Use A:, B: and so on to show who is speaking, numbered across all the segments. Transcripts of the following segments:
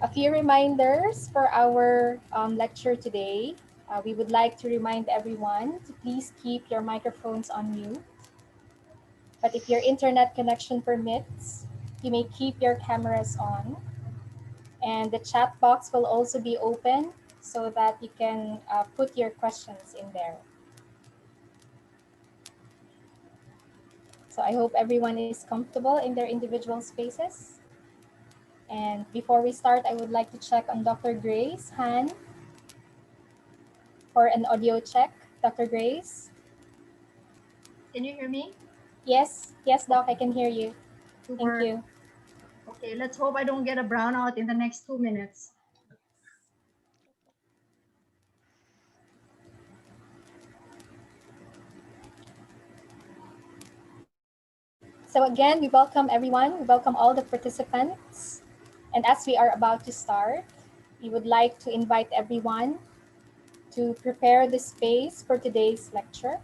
A: A few reminders for our lecture today. We would like to remind everyone to please keep your microphones on mute. But if your internet connection permits, you may keep your cameras on. And the chat box will also be open so that you can put your questions in there. So I hope everyone is comfortable in their individual spaces. And before we start, I would like to check on Dr. Grace Han for an audio check. Dr. Grace?
B: Can you hear me?
A: Yes, Doc, I can hear you. Thank
B: Super.
A: you.
B: Okay, let's hope I don't get a brownout in the next 2 minutes.
A: So again, we welcome everyone. We welcome all the participants. And as we are about to start, we would like to invite everyone to prepare the space for today's lecture.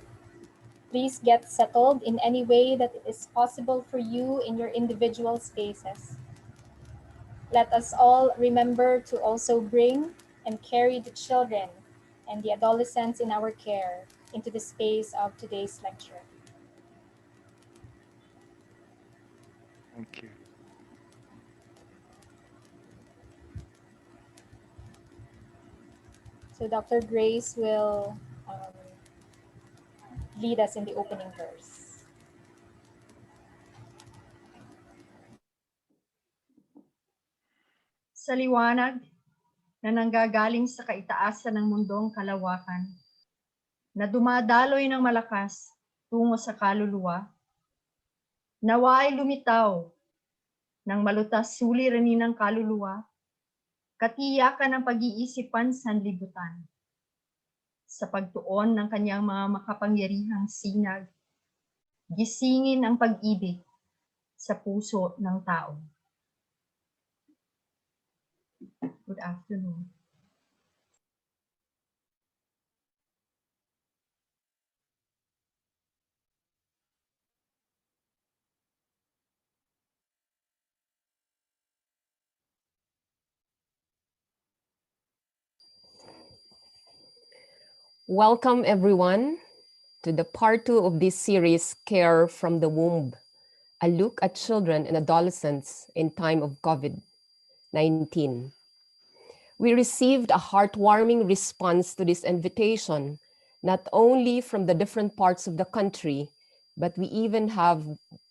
A: Please get settled in any way that is possible for you in your individual spaces. Let us all remember to also bring and carry the children and the adolescents in our care into the space of today's lecture.
C: Thank you.
A: So Dr. Grace will lead us in the opening verse.
B: Sa liwanag na nanggagaling sa kaitaasan ng mundong kalawakan, na dumadaloy ng malakas tungo sa kaluluwa, nawa ay lumitaw ng malutas suliranin ng kaluluwa, katiyakan ng pag-iisipan sanlibutan. Sa pagtuon ng kanyang mga makapangyarihang sinag, gisingin ang pag-ibig sa puso ng tao. Good afternoon.
D: Welcome everyone to the part 2 of this series, Care from the Womb, a look at children and adolescents in time of COVID-19. We received a heartwarming response to this invitation, not only from the different parts of the country, but we even have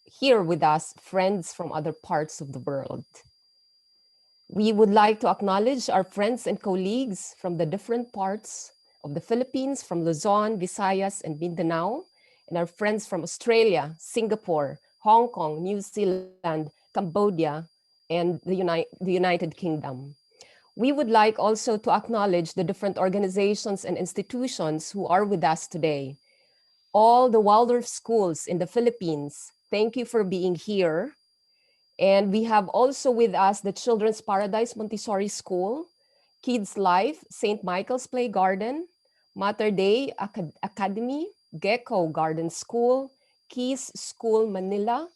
D: here with us friends from other parts of the world. We would like to acknowledge our friends and colleagues from the different parts of the Philippines, from Luzon, Visayas, and Mindanao, and our friends from Australia, Singapore, Hong Kong, New Zealand, Cambodia, and the United Kingdom. We would like also to acknowledge the different organizations and institutions who are with us today. All the Waldorf schools in the Philippines, thank you for being here. And we have also with us the Children's Paradise Montessori School, Kids Life, St. Michael's Play Garden, Mater Dei Academy, Gecko Garden School, Keys School Manila,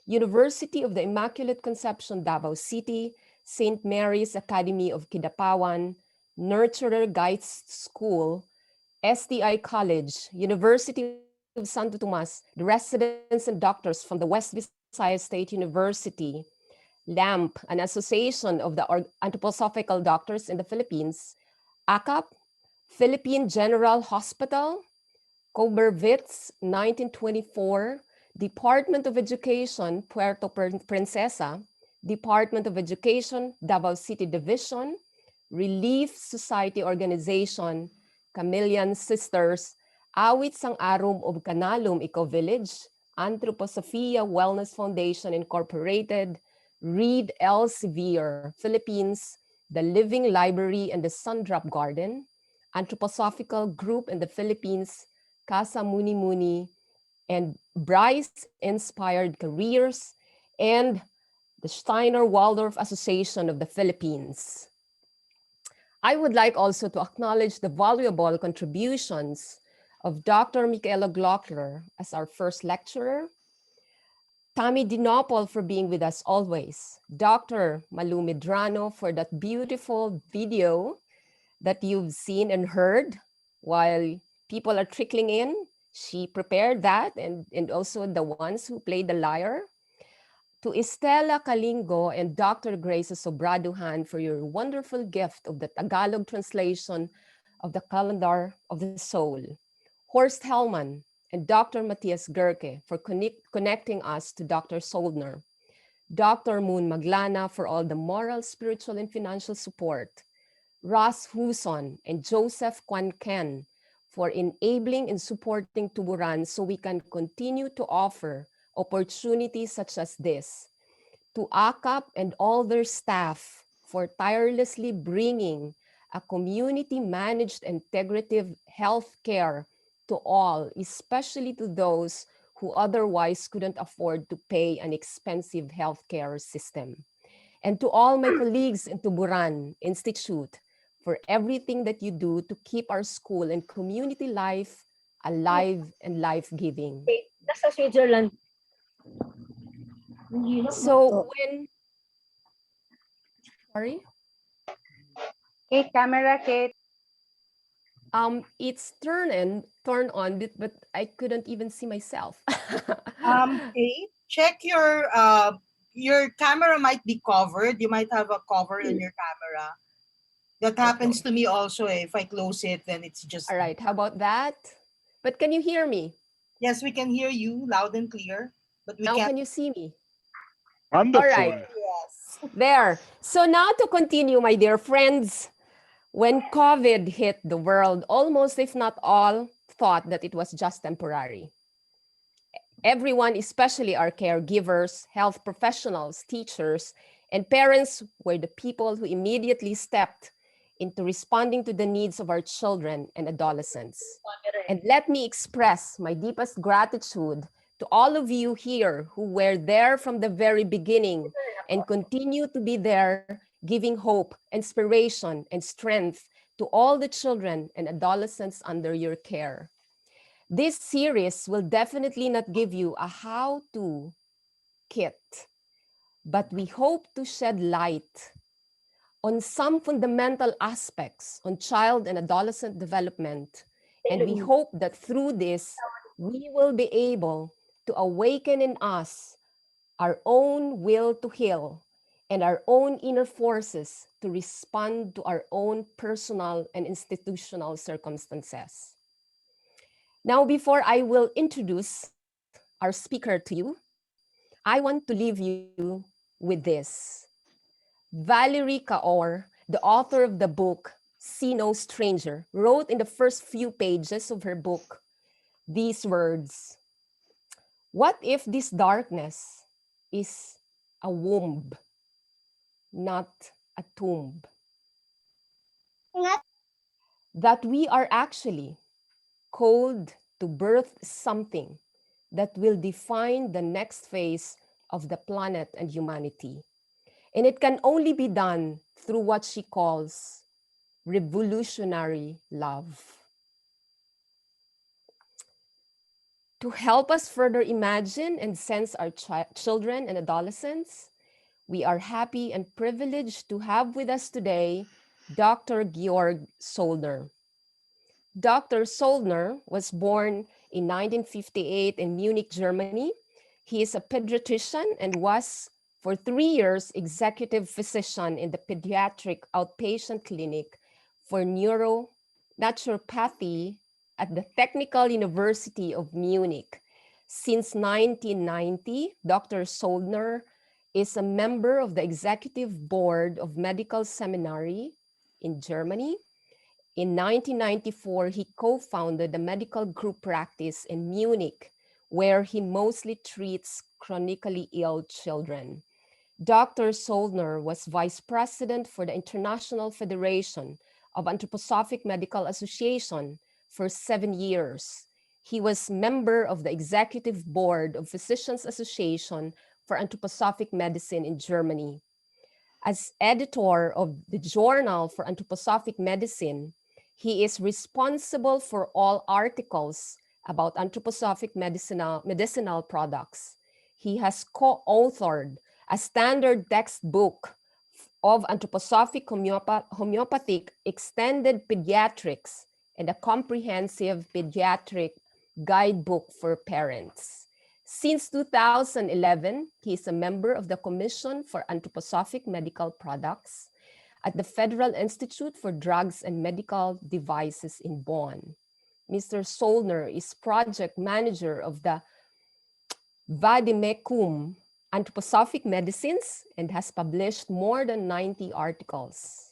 D: University of the Immaculate Conception Davao City, St. Mary's Academy of Kidapawan, Nurturer Guides School, STI College, University of Santo Tomas, the residents and doctors from the West Visayas State University, LAMP, an association of the anthroposophical doctors in the Philippines, ACAP, Philippine General Hospital, Cobervitz, 1924, Department of Education, Puerto Princesa, Department of Education, Davao City Division, Relief Society Organization, Chameleon Sisters, Awit Sang Arum of Kanalum Eco Village, Anthroposophia Wellness Foundation Incorporated, Reed Elsevier, Philippines, the Living Library and the Sundrop Garden, Anthroposophical Group in the Philippines, Casa Muni Muni, and Bryce Inspired Careers, and the Steiner Waldorf Association of the Philippines. I would like also to acknowledge the valuable contributions of Dr. Michaela Glockler as our first lecturer, Tammy Dinopol for being with us always. Dr. Malu Medrano for that beautiful video that you've seen and heard while people are trickling in. She prepared that, and also the ones who played the lyre. To Estela Kalingo and Dr. Grace Sobraduhan for your wonderful gift of the Tagalog translation of the Calendar of the Soul. Horst Hellman and Dr. Matthias Gerke for connecting us to Dr. Soldner. Dr. Moon Maglana for all the moral, spiritual, and financial support. Ross Huson and Joseph Kwan Ken for enabling and supporting Tuburan so we can continue to offer opportunities such as this. To AKAP and all their staff for tirelessly bringing a community-managed integrative health care to all, especially to those who otherwise couldn't afford to pay an expensive healthcare system. And to all my colleagues in Tuburan Institute for everything that you do to keep our school and community life alive and life-giving.
E: Nasa Switzerland.
D: So when, sorry?
E: Kate, camera, Kate.
D: It's turn on, but I couldn't even see myself.
F: Kate, check your camera might be covered. You might have a cover in your camera. That happens to me also. If I close it, then it's just.
D: All right, how about that? But can you hear me?
F: Yes, we can hear you loud and clear, but we
D: Now
F: can't.
D: can you see me?
C: Wonderful.
D: All right,
F: Yes.
D: there. So now to continue, my dear friends, when COVID hit the world, almost if not all thought that it was just temporary. Everyone, especially our caregivers, health professionals, teachers, and parents were the people who immediately stepped into responding to the needs of our children and adolescents. And let me express my deepest gratitude to all of you here who were there from the very beginning and continue to be there, giving hope, inspiration, and strength to all the children and adolescents under your care. This series will definitely not give you a how-to kit, but we hope to shed light on some fundamental aspects on child and adolescent development. And we hope that through this, we will be able to awaken in us our own will to heal and our own inner forces to respond to our own personal and institutional circumstances. Now, before I will introduce our speaker to you, I want to leave you with this. Valerie Kaur, the author of the book See No Stranger, wrote in the first few pages of her book these words: "What if this darkness is a womb, not a tomb? That we are actually called to birth something that will define the next phase of the planet and humanity. And it can only be done through what she calls revolutionary love." To help us further imagine and sense our children and adolescents, we are happy and privileged to have with us today Dr. Georg Soldner. Dr. Soldner was born in 1958 in Munich, Germany. He is a pediatrician and was for 3 years executive physician in the pediatric outpatient clinic for naturopathy at the Technical University of Munich. Since 1990, Dr. Soldner is a member of the executive board of Medical Seminary in Germany. In 1994, he co-founded the medical group practice in Munich, where he mostly treats chronically ill children. Dr. Soldner was vice president for the International Federation of Anthroposophic Medical Association for 7 years. He was member of the executive board of Physicians Association for Anthroposophic Medicine in Germany. As editor of the Journal for Anthroposophic Medicine, he is responsible for all articles about anthroposophic medicinal products. he has co-authored a standard textbook of anthroposophic homeopathic extended pediatrics and a comprehensive pediatric guidebook for parents. Since 2011, he is a member of the Commission for Anthroposophic Medical Products at the Federal Institute for Drugs and Medical Devices in Bonn. Mr. Soldner is project manager of the Vademecum Anthroposophic Medicines and has published more than 90 articles.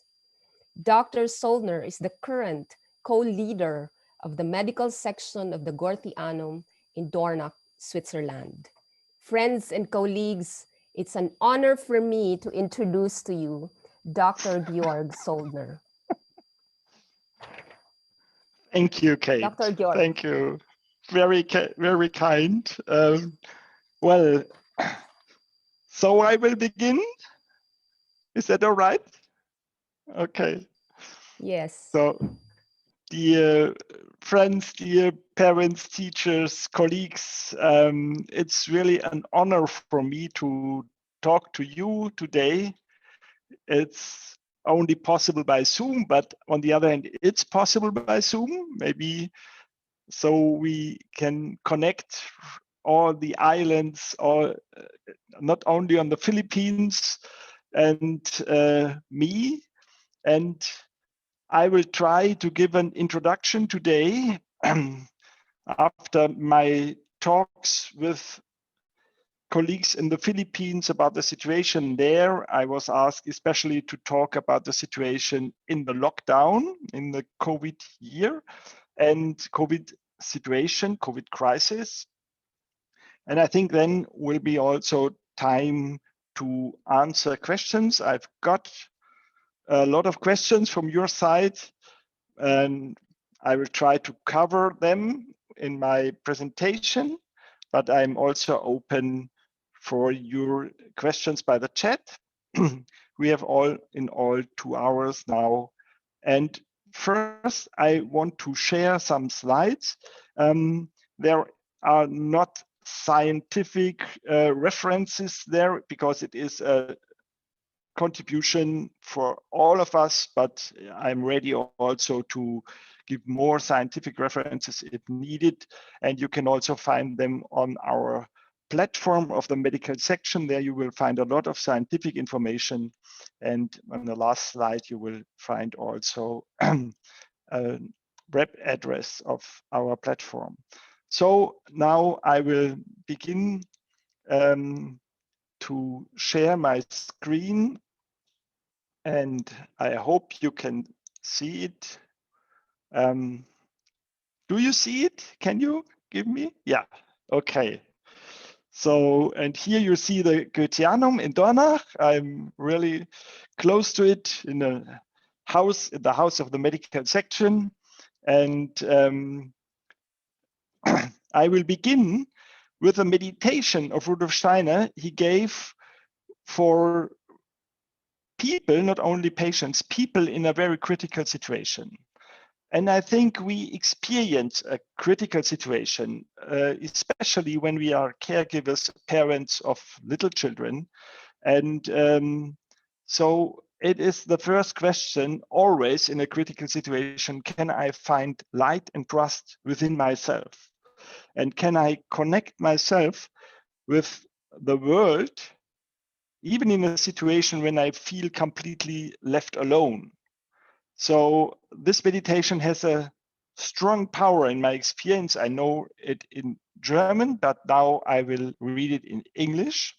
D: Dr. Soldner is the current co-leader of the medical section of the Goetheanum in Dornach, Switzerland. Friends and colleagues, it's an honor for me to introduce to you Dr. Georg Soldner.
C: Thank you, Kate.
D: Dr. Georg.
C: Thank you. Very kind. Well, so I will begin. Is that all right? Okay.
D: Yes.
C: So, dear friends, dear parents, teachers, colleagues, it's really an honor for me to talk to you today. It's only possible by Zoom, but on the other hand, it's possible by Zoom, maybe so we can connect all the islands, or not only on the Philippines, and me. And I will try to give an introduction today after my talks with colleagues in the Philippines about the situation there. I was asked especially to talk about the situation in the lockdown, in the COVID year and COVID situation, COVID crisis. And I think then will be also time to answer questions. I've got a lot of questions from your side, and I will try to cover them in my presentation, but I'm also open for your questions by the chat. We have in all 2 hours now. And first, I want to share some slides. There are not scientific references there because it is a contribution for all of us, but I'm ready also to give more scientific references if needed. And you can also find them on our platform of the medical section. There you will find a lot of scientific information. And on the last slide, you will find also a web address of our platform. So now I will begin to share my screen, and I hope you can see it. Do you see it? Can you give me? Yeah, okay. So, and here you see the Goetheanum in Dornach. I'm really close to it in the house of the medical section. And I will begin with a meditation of Rudolf Steiner he gave for people, not only patients, people in a very critical situation. And I think we experience a critical situation, especially when we are caregivers, parents of little children. And so it is the first question always in a critical situation: can I find light and trust within myself? And can I connect myself with the world, even in a situation when I feel completely left alone? So this meditation has a strong power in my experience. I know it in German, but now I will read it in English.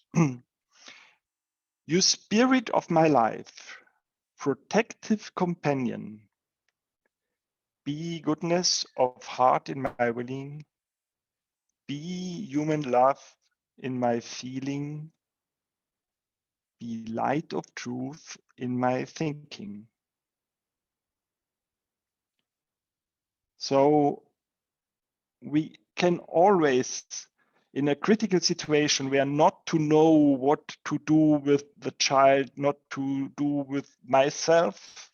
C: You spirit of my life, protective companion, be goodness of heart in my willing, be human love in my feeling, be light of truth in my thinking. So we can always, in a critical situation where not to know what to do with the child, not to do with myself,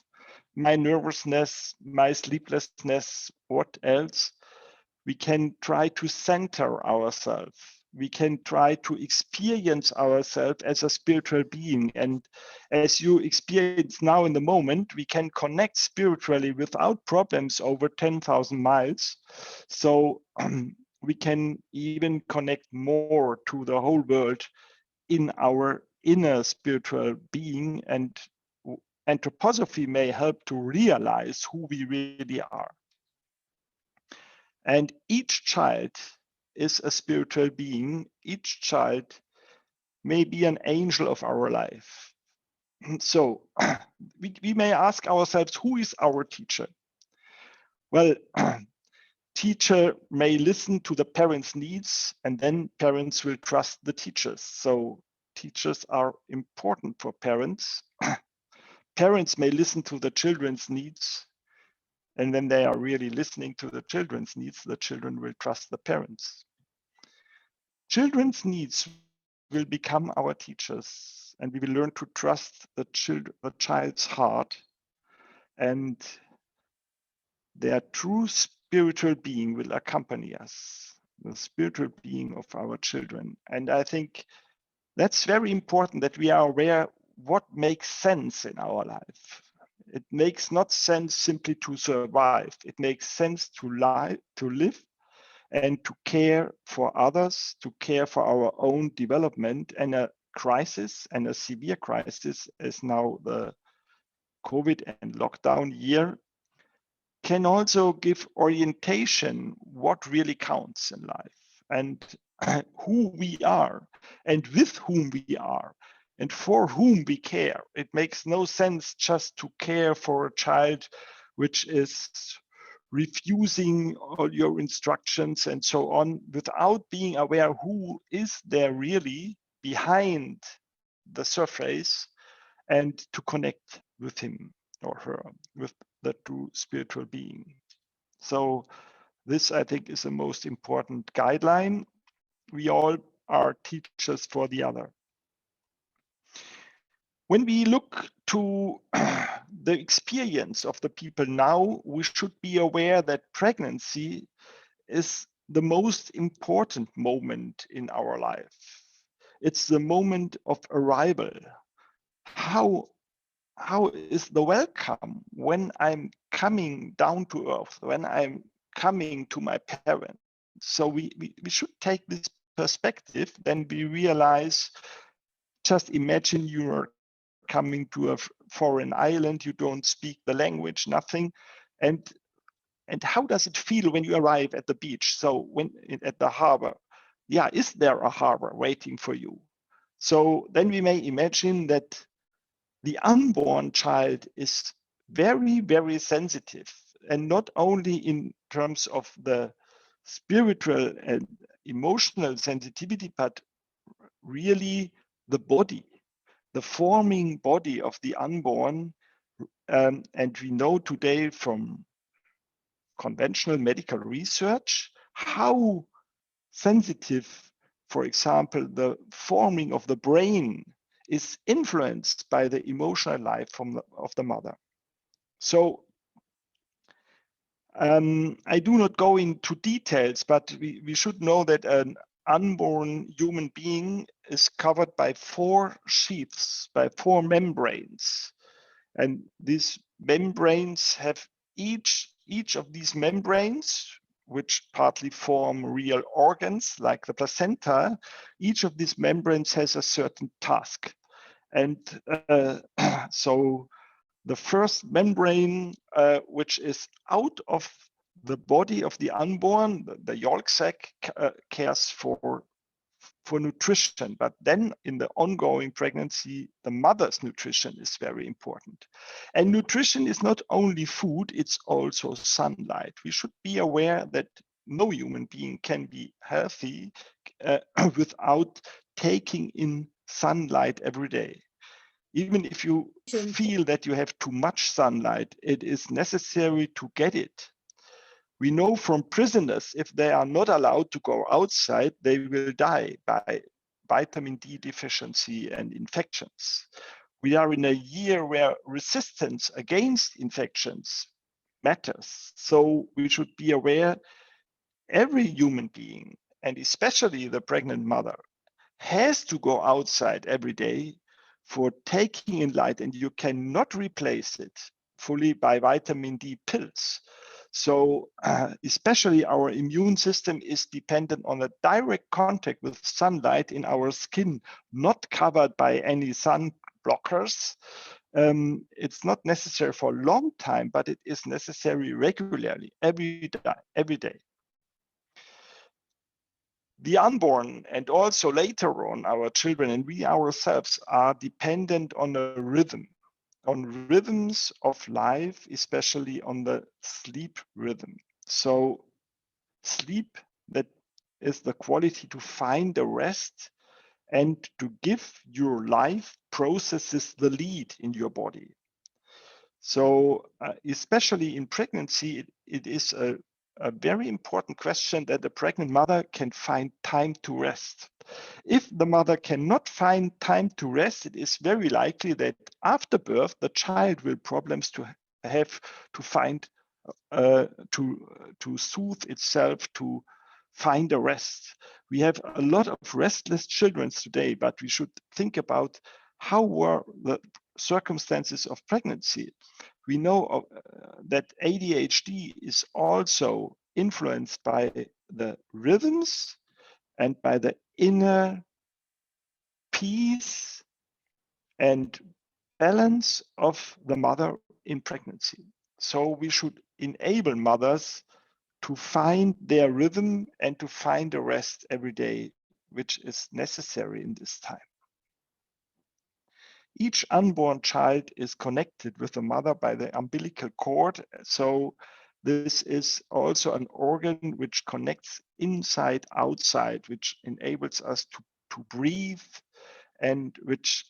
C: my nervousness, my sleeplessness, what else, we can try to center ourselves we can try to experience ourselves as a spiritual being. And as you experience now in the moment, we can connect spiritually without problems over 10,000 miles. So we can even connect more to the whole world in our inner spiritual being, and anthroposophy may help to realize who we really are. And each child is a spiritual being. Each child may be an angel of our life. So we may ask ourselves, who is our teacher? Well, teacher may listen to the parents' needs, and then parents will trust the teachers. So teachers are important for parents. Parents may listen to the children's needs, and when they are really listening to the children's needs, the children will trust the parents. Children's needs will become our teachers, and we will learn to trust the child's heart and their true spiritual being will accompany us, the spiritual being of our children. And I think that's very important, that we are aware what makes sense in our life. It makes not sense simply to survive. It makes sense to live, and to care for others, to care for our own development. And a crisis, and a severe crisis, as now the COVID and lockdown year, can also give orientation what really counts in life, and who we are, and with whom we are, and for whom we care. It makes no sense just to care for a child which is refusing all your instructions and so on, without being aware who is there really behind the surface, and to connect with him or her, with the true spiritual being. So this, I think, is the most important guideline. We all are teachers for the other. When we look to the experience of the people now, we should be aware that pregnancy is the most important moment in our life. It's the moment of arrival. How is the welcome when I'm coming down to earth, when I'm coming to my parents? So we should take this perspective. Then we realize, just imagine you are coming to a foreign island, you don't speak the language, nothing. And how does it feel when you arrive at the beach? So when at the harbor, yeah, is there a harbor waiting for you? So then we may imagine that the unborn child is very, very sensitive, and not only in terms of the spiritual and emotional sensitivity, but really the body, the forming body of the unborn. And we know today from conventional medical research how sensitive, for example, the forming of the brain is influenced by the emotional life of the mother. So I do not go into details, but we should know that an unborn human being is covered by 4 sheaths, by 4 membranes. And these membranes have each of these membranes, which partly form real organs like the placenta, each of these membranes has a certain task. And so the first membrane, which is out of the body of the unborn, the yolk sac, cares for nutrition. But then in the ongoing pregnancy, the mother's nutrition is very important. And nutrition is not only food, it's also sunlight. We should be aware that no human being can be healthy without taking in sunlight every day. Even if you feel that you have too much sunlight, it is necessary to get it. We know from prisoners, if they are not allowed to go outside, they will die by vitamin D deficiency and infections. We are in a year where resistance against infections matters. So we should be aware every human being and especially the pregnant mother, has to go outside every day for taking in light, and you cannot replace it fully by vitamin D pills. So especially our immune system is dependent on a direct contact with sunlight in our skin, not covered by any sun blockers. It's not necessary for a long time, but it is necessary regularly, every day. The unborn and also later on our children and we ourselves are dependent on a rhythm, on rhythms of life, especially on the sleep rhythm. So sleep, that is the quality to find a rest and to give your life processes the lead in your body. So especially in pregnancy, it is a very important question that the pregnant mother can find time to rest. If the mother cannot find time to rest, it is very likely that after birth, the child will problems to have to find to soothe itself, to find a rest. We have a lot of restless children today, but we should think about how were the circumstances of pregnancy. We know that ADHD is also influenced by the rhythms and by the inner peace and balance of the mother in pregnancy. So we should enable mothers to find their rhythm and to find a rest every day, which is necessary in this time. Each unborn child is connected with the mother by the umbilical cord. So this is also an organ which connects inside, outside, which enables us to breathe and which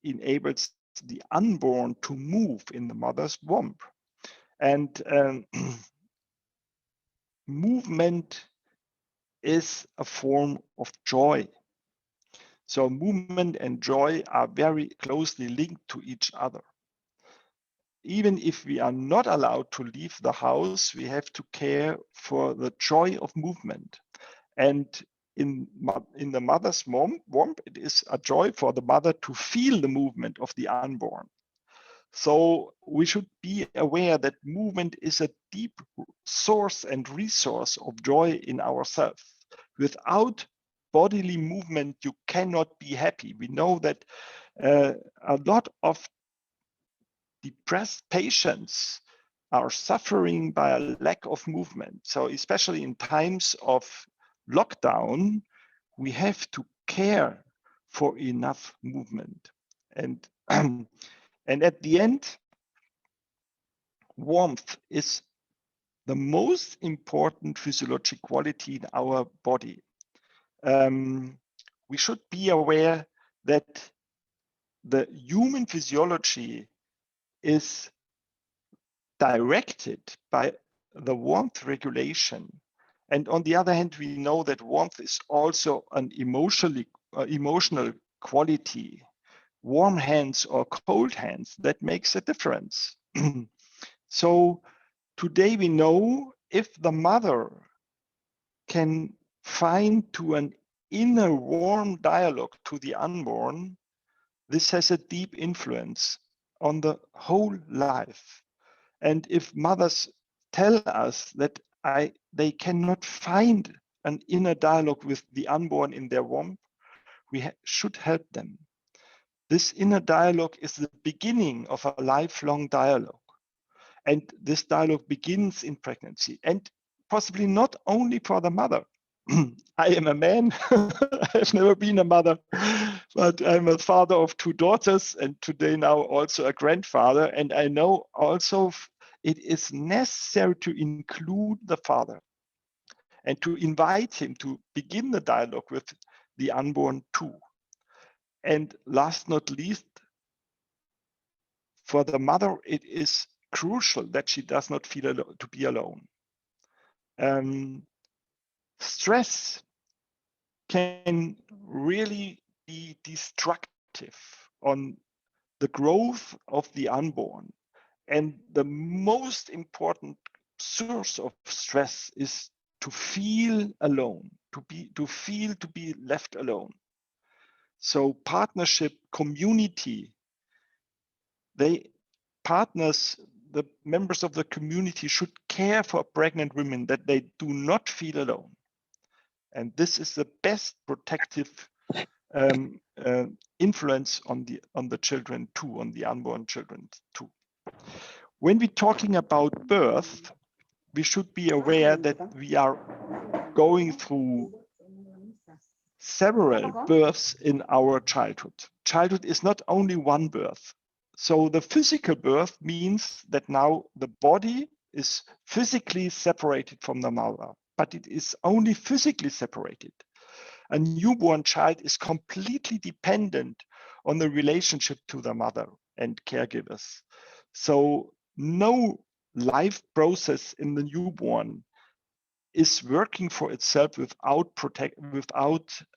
C: enables the unborn to move in the mother's womb. And movement is a form of joy. So movement and joy are very closely linked to each other. Even if we are not allowed to leave the house, we have to care for the joy of movement. And in the mother's womb, it is a joy for the mother to feel the movement of the unborn. So we should be aware that movement is a deep source and resource of joy in ourselves. Without bodily movement, you cannot be happy. We know that a lot of depressed patients are suffering by a lack of movement. So especially in times of lockdown, we have to care for enough movement. And, and at the end, warmth is the most important physiological quality in our body. We should be aware that the human physiology is directed by the warmth regulation. And on the other hand, we know that warmth is also an emotional quality. Warm hands or cold hands, that makes a difference. So today we know if the mother can find to an inner warm dialogue to the unborn, this has a deep influence on the whole life. And if mothers tell us that they cannot find an inner dialogue with the unborn in their womb, we should help them. This inner dialogue is the beginning of a lifelong dialogue. And this dialogue begins in pregnancy, and possibly not only for the mother. I am a man. I've never been a mother, but I'm a father of two daughters, and today now also a grandfather. And I know also it is necessary to include the father and to invite him to begin the dialogue with the unborn too. And last not least, for the mother, it is crucial that she does not feel to be alone. Stress can really be destructive on the growth of the unborn. And the most important source of stress is to feel alone. to feel to be left alone. So partnership, community, the members of the community should care for pregnant women that they do not feel alone. And this is the best protective influence on the children too, on the unborn children too. When we're talking about birth, we should be aware that we are going through several births in our childhood. Childhood is not only one birth. So the physical birth means that now the body is physically separated from the mother, but it is only physically separated. A newborn child is completely dependent on the relationship to the mother and caregivers. So no life process in the newborn is working for itself without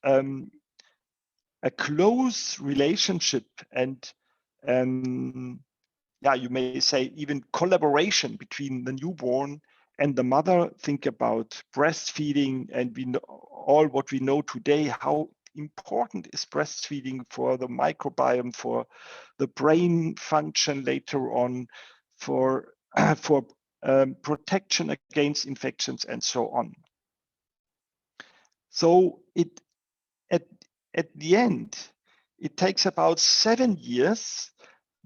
C: a close relationship and you may say even collaboration between the newborn and the mother. Think about breastfeeding, and we know all what we know today, how important is breastfeeding for the microbiome, for the brain function later on, for protection against infections and so on. So at the end, it takes about 7 years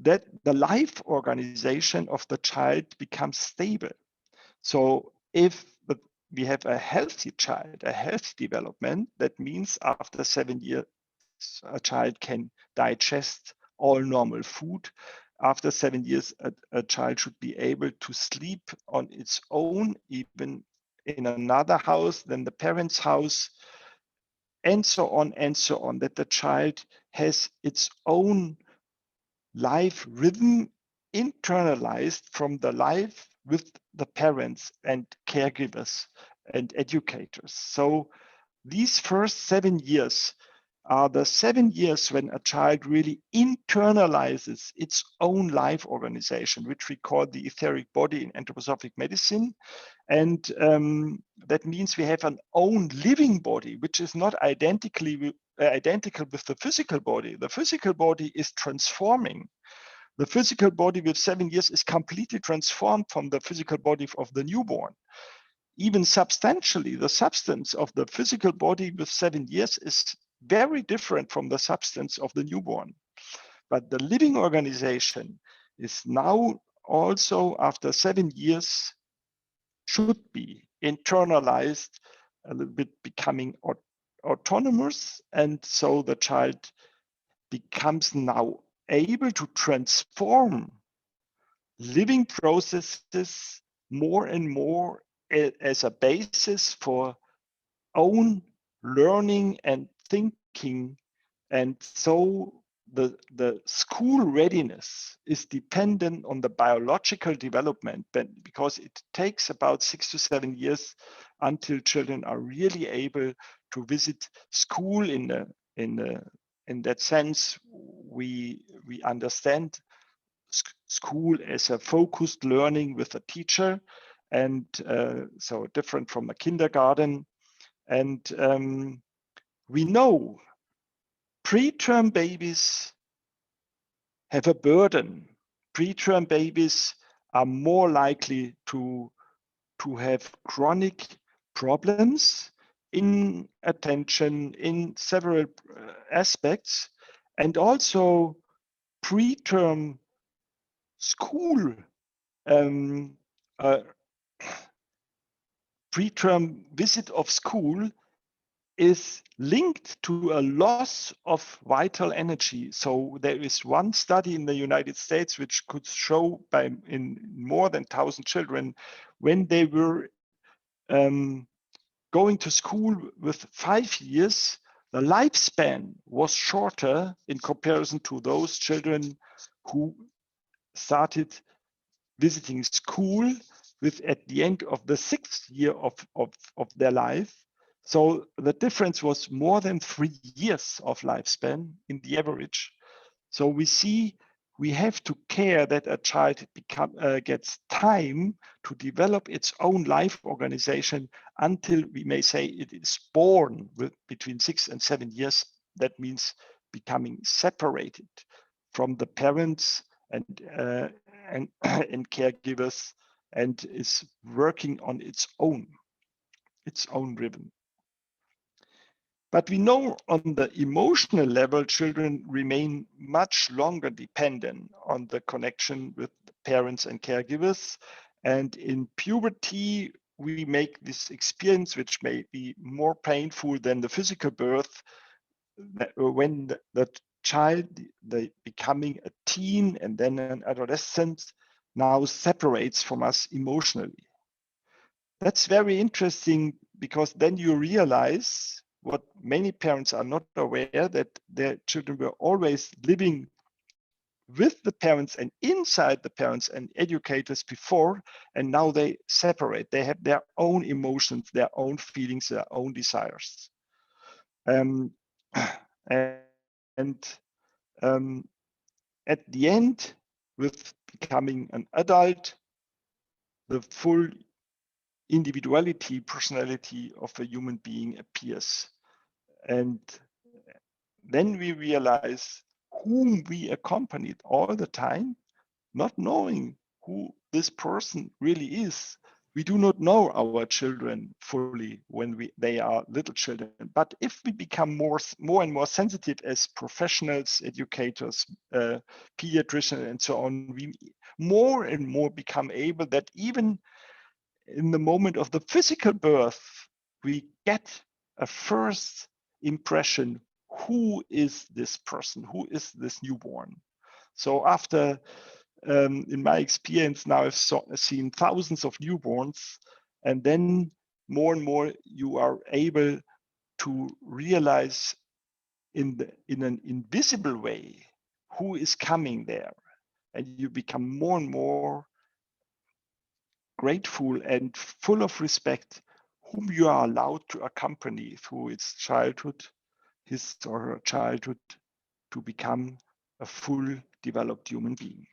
C: that the life organization of the child becomes stable. So if we have a healthy child, a healthy development, that means after 7 years, a child can digest all normal food. After 7 years, a child should be able to sleep on its own, even in another house than the parents' house, and so on, that the child has its own life rhythm internalized from the life with the parents and caregivers and educators. So these first 7 years are the 7 years when a child really internalizes its own life organization, which we call the etheric body in anthroposophic medicine. And that means we have an own living body, which is not identical with the physical body. The physical body is transforming. The physical body with 7 years is completely transformed from the physical body of the newborn. Even substantially, the substance of the physical body with 7 years is very different from the substance of the newborn. But the living organization is now also, after 7 years, should be internalized, a little bit becoming autonomous. And so the child becomes now able to transform living processes more and more as a basis for own learning and thinking. And so the school readiness is dependent on the biological development, because it takes about 6 to 7 years until children are really able to visit school. In that sense, we understand school as a focused learning with a teacher, and so different from a kindergarten. And we know preterm babies have a burden. Preterm babies are more likely to have chronic problems in attention, in several aspects, and also preterm school, preterm visit of school is linked to a loss of vital energy. So there is one study in the United States which could show in more than 1,000 children, when they were going to school with 5 years, the lifespan was shorter in comparison to those children who started visiting school at the end of the 6th year of their life. So the difference was more than 3 years of lifespan in the average. So we see we have to care that a child gets time to develop its own life organization until we may say it is born with between 6 and 7 years. That means becoming separated from the parents and and caregivers, and is working on its own rhythm. But we know on the emotional level, children remain much longer dependent on the connection with parents and caregivers. And in puberty, we make this experience, which may be more painful than the physical birth, when the child, they becoming a teen and then an adolescent, now separates from us emotionally. That's very interesting, because then you realize what many parents are not aware, that their children were always living with the parents and inside the parents and educators before, and now they separate. They have their own emotions, their own feelings, their own desires. And at the end, with becoming an adult, the full individuality, personality of a human being appears. And then we realize whom we accompanied all the time, not knowing who this person really is. We do not know our children fully when they are little children. But if we become more and more sensitive as professionals, educators, pediatricians, and so on, we more and more become able that even in the moment of the physical birth, we get a first impression, who is this person, who is this newborn. So after, in my experience now, I've seen thousands of newborns, and then more and more you are able to realize in an invisible way who is coming there, and you become more and more grateful and full of respect whom you are allowed to accompany through its childhood, his or her childhood, to become a full developed human being.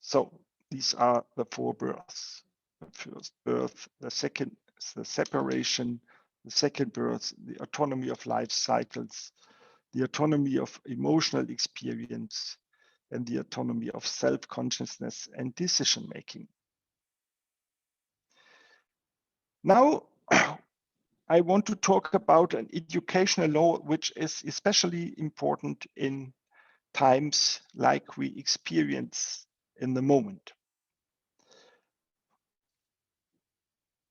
C: So these are the 4 births. The first birth, the second is the separation, the second birth, the autonomy of life cycles, the autonomy of emotional experience, and the autonomy of self-consciousness and decision-making. Now, I want to talk about an educational law which is especially important in times like we experience in the moment.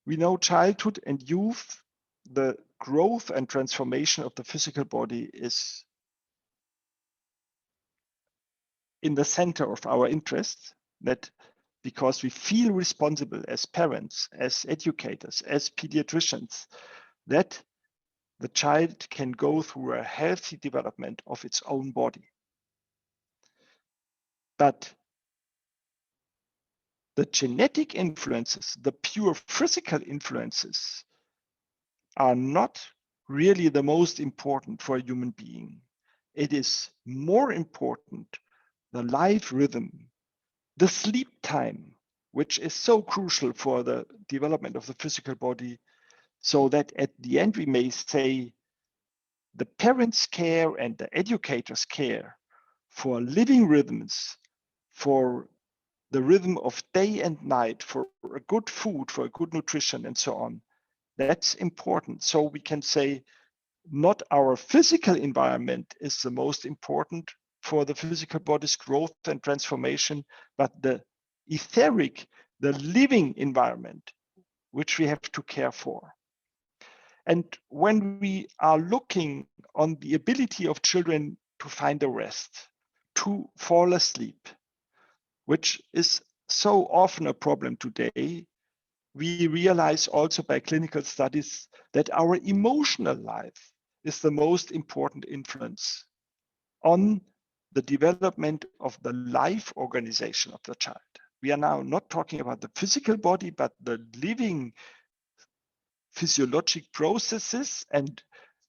C: We know childhood and youth, the growth and transformation of the physical body is in the center of our interest, that because we feel responsible as parents, as educators, as pediatricians, that the child can go through a healthy development of its own body. But the genetic influences, the pure physical influences, are not really the most important for a human being. It is more important the life rhythm, the sleep time, which is so crucial for the development of the physical body, so that at the end we may say the parents' care and the educators' care for living rhythms, for the rhythm of day and night, for a good food, for a good nutrition, and so on. That's important. So we can say not our physical environment is the most important for the physical body's growth and transformation, but the etheric, the living environment, which we have to care for. And when we are looking on the ability of children to find a rest, to fall asleep, which is so often a problem today, we realize also by clinical studies that our emotional life is the most important influence on the development of the life organization of the child. We are now not talking about the physical body, but the living physiologic processes, and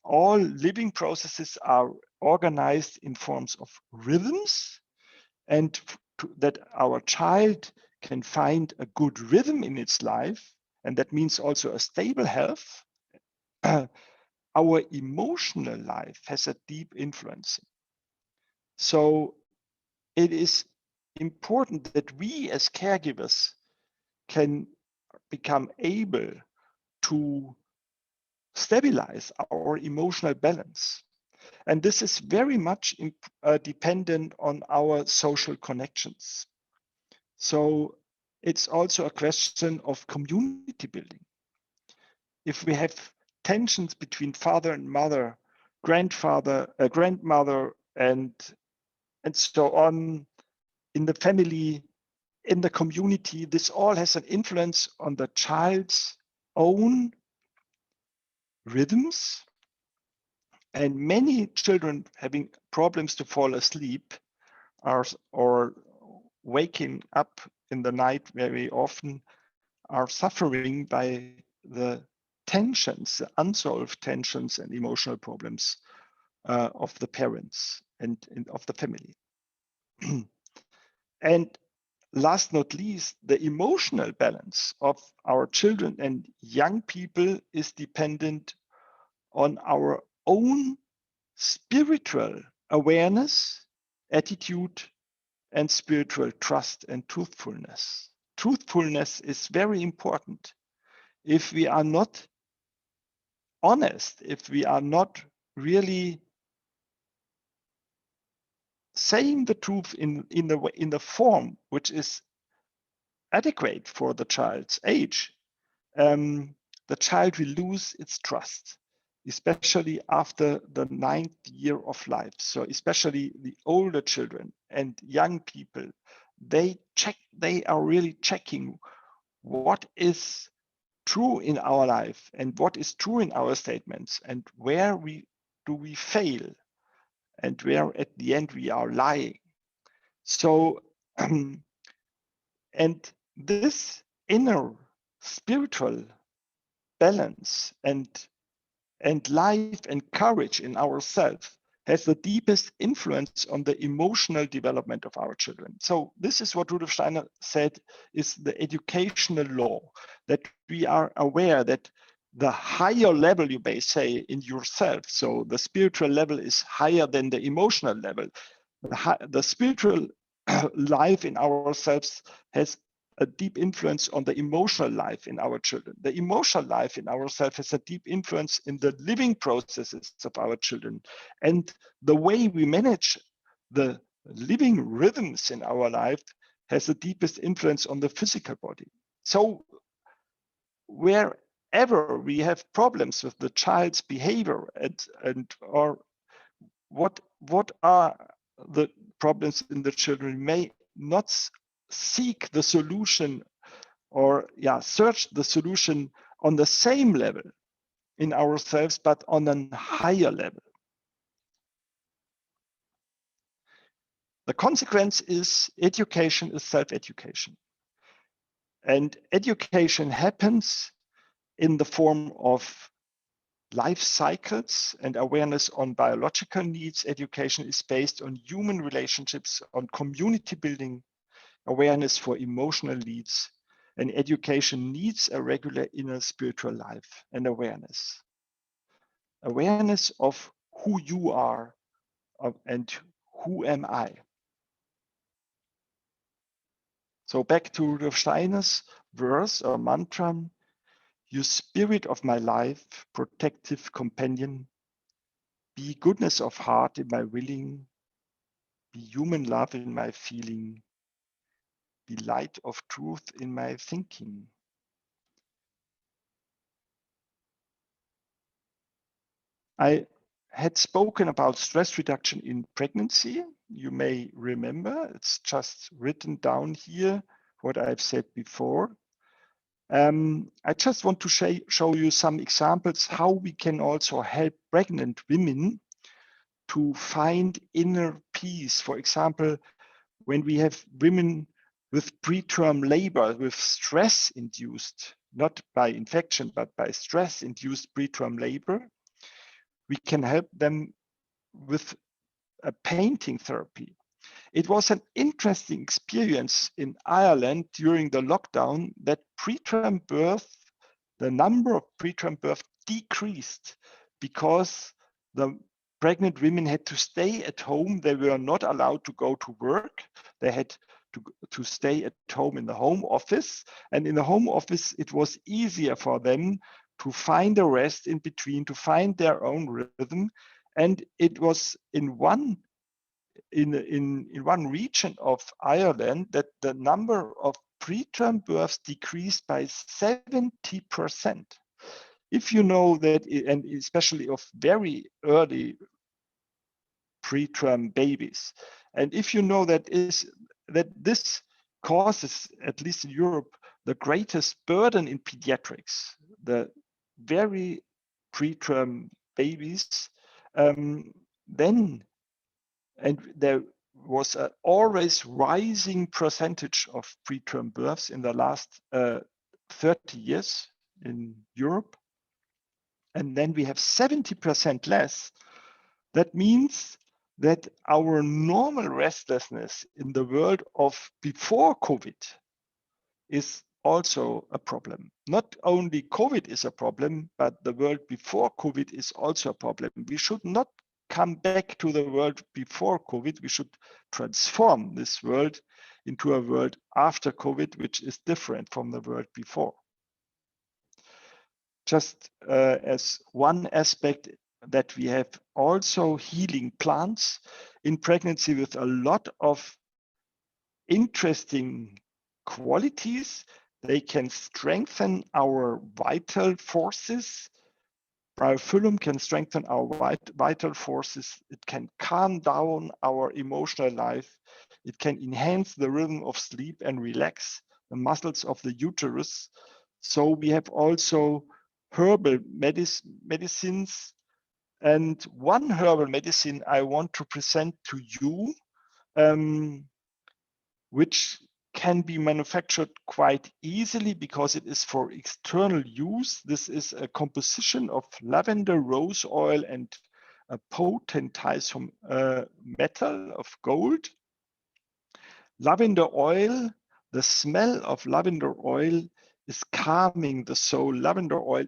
C: all living processes are organized in forms of rhythms, and that our child can find a good rhythm in its life, and that means also a stable health, our emotional life has a deep influence. So it is important that we as caregivers can become able to stabilize our emotional balance. And this is very much dependent on our social connections. So it's also a question of community building. If we have tensions between father and mother, grandmother, and so on in the family, in the community, this all has an influence on the child's own rhythms. And many children having problems to fall asleep or waking up in the night very often are suffering by the tensions, the unsolved tensions and emotional problems of the parents and of the family. And last not least, the emotional balance of our children and young people is dependent on our own spiritual awareness, attitude, and spiritual trust and truthfulness. Truthfulness is very important. If we are not honest, if we are not really saying the truth in the form which is adequate for the child's age, the child will lose its trust, especially after the 9th year of life. So especially the older children and young people, they are really checking what is true in our life and what is true in our statements and where do we fail and where at the end we are lying. So, and this inner spiritual balance and life and courage in ourselves has the deepest influence on the emotional development of our children. So this is what Rudolf Steiner said is the educational law, that we are aware that the higher level, you may say, in yourself, so the spiritual level is higher than the emotional level. The spiritual life in ourselves has a deep influence on the emotional life in our children. The emotional life in ourselves has a deep influence in the living processes of our children. And the way we manage the living rhythms in our life has the deepest influence on the physical body. So wherever we have problems with the child's behavior and or what are the problems in the children, we may not seek the solution or search the solution on the same level in ourselves, but on a higher level. The consequence is education is self-education. And education happens in the form of life cycles and awareness on biological needs. Education is based on human relationships, on community building, awareness for emotional needs, and education needs a regular inner spiritual life and awareness. Awareness of who you are and who am I. So back to Rudolf Steiner's verse or mantra, you spirit of my life, protective companion, be goodness of heart in my willing, be human love in my feeling, be light of truth in my thinking. I had spoken about stress reduction in pregnancy. You may remember, it's just written down here, what I've said before. I just want to show you some examples how we can also help pregnant women to find inner peace. For example, when we have women with preterm labor, with stress-induced, not by infection, but by stress-induced preterm labor, we can help them with a painting therapy. it was an interesting experience in Ireland during the lockdown that preterm birth, the number of preterm birth decreased because the pregnant women had to stay at home. They were not allowed to go to work. They had to stay at home in the home office. And in the home office, it was easier for them to find a rest in between, to find their own rhythm. And it was in one region of Ireland that the number of preterm births decreased by 70%. If you know that, and especially of very early preterm babies, and if you know that this causes, at least in Europe, the greatest burden in pediatrics, the very preterm babies, then, and there was an always rising percentage of preterm births in the last 30 years in Europe. And then we have 70% less. That means that our normal restlessness in the world of before COVID is also a problem. Not only COVID is a problem, but the world before COVID is also a problem. We should not come back to the world before COVID. We should transform this world into a world after COVID, which is different from the world before. Just as one aspect, that we have also healing plants in pregnancy with a lot of interesting qualities. They can strengthen our vital forces. Biophyllum can strengthen our vital forces. It can calm down our emotional life. It can enhance the rhythm of sleep and relax the muscles of the uterus. So we have also herbal medicines. And one herbal medicine I want to present to you, which can be manufactured quite easily because it is for external use. This is a composition of lavender, rose oil, and a potent metal of gold. Lavender oil, the smell of lavender oil is calming the soul. Lavender oil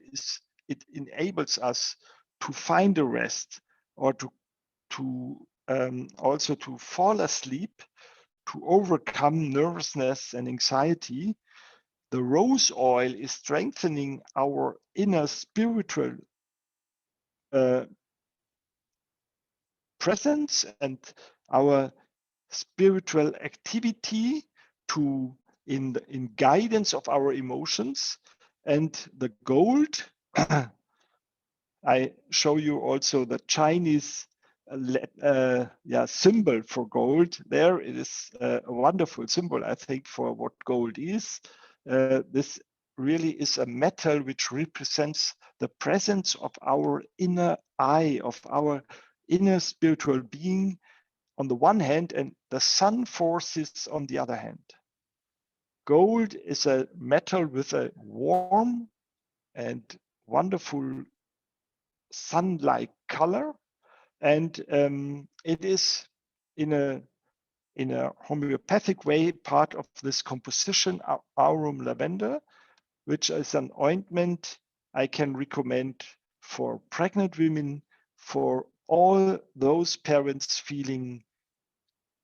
C: it enables us to find a rest, or also to fall asleep, to overcome nervousness and anxiety. The rose oil is strengthening our inner spiritual presence and our spiritual activity in guidance of our emotions. And the gold, I show you also the Chinese symbol for gold. There it is a wonderful symbol, I think, for what gold is. This really is a metal which represents the presence of our inner eye, of our inner spiritual being on the one hand, and the sun forces on the other hand. Gold is a metal with a warm and wonderful sun-like color, and it is in a homeopathic way part of this composition, aurum lavender, which is an ointment I can recommend for pregnant women, for all those parents feeling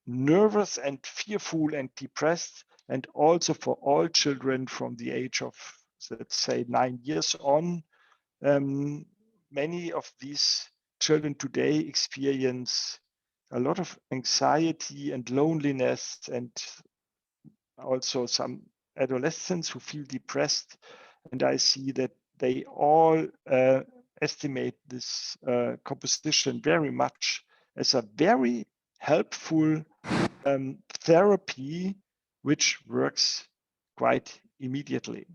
C: nervous and fearful and depressed, and also for all children from the age of, let's say, 9 years on. Many of these children today experience a lot of anxiety and loneliness, and also some adolescents who feel depressed. And I see that they all estimate this composition very much as a very helpful therapy, which works quite immediately.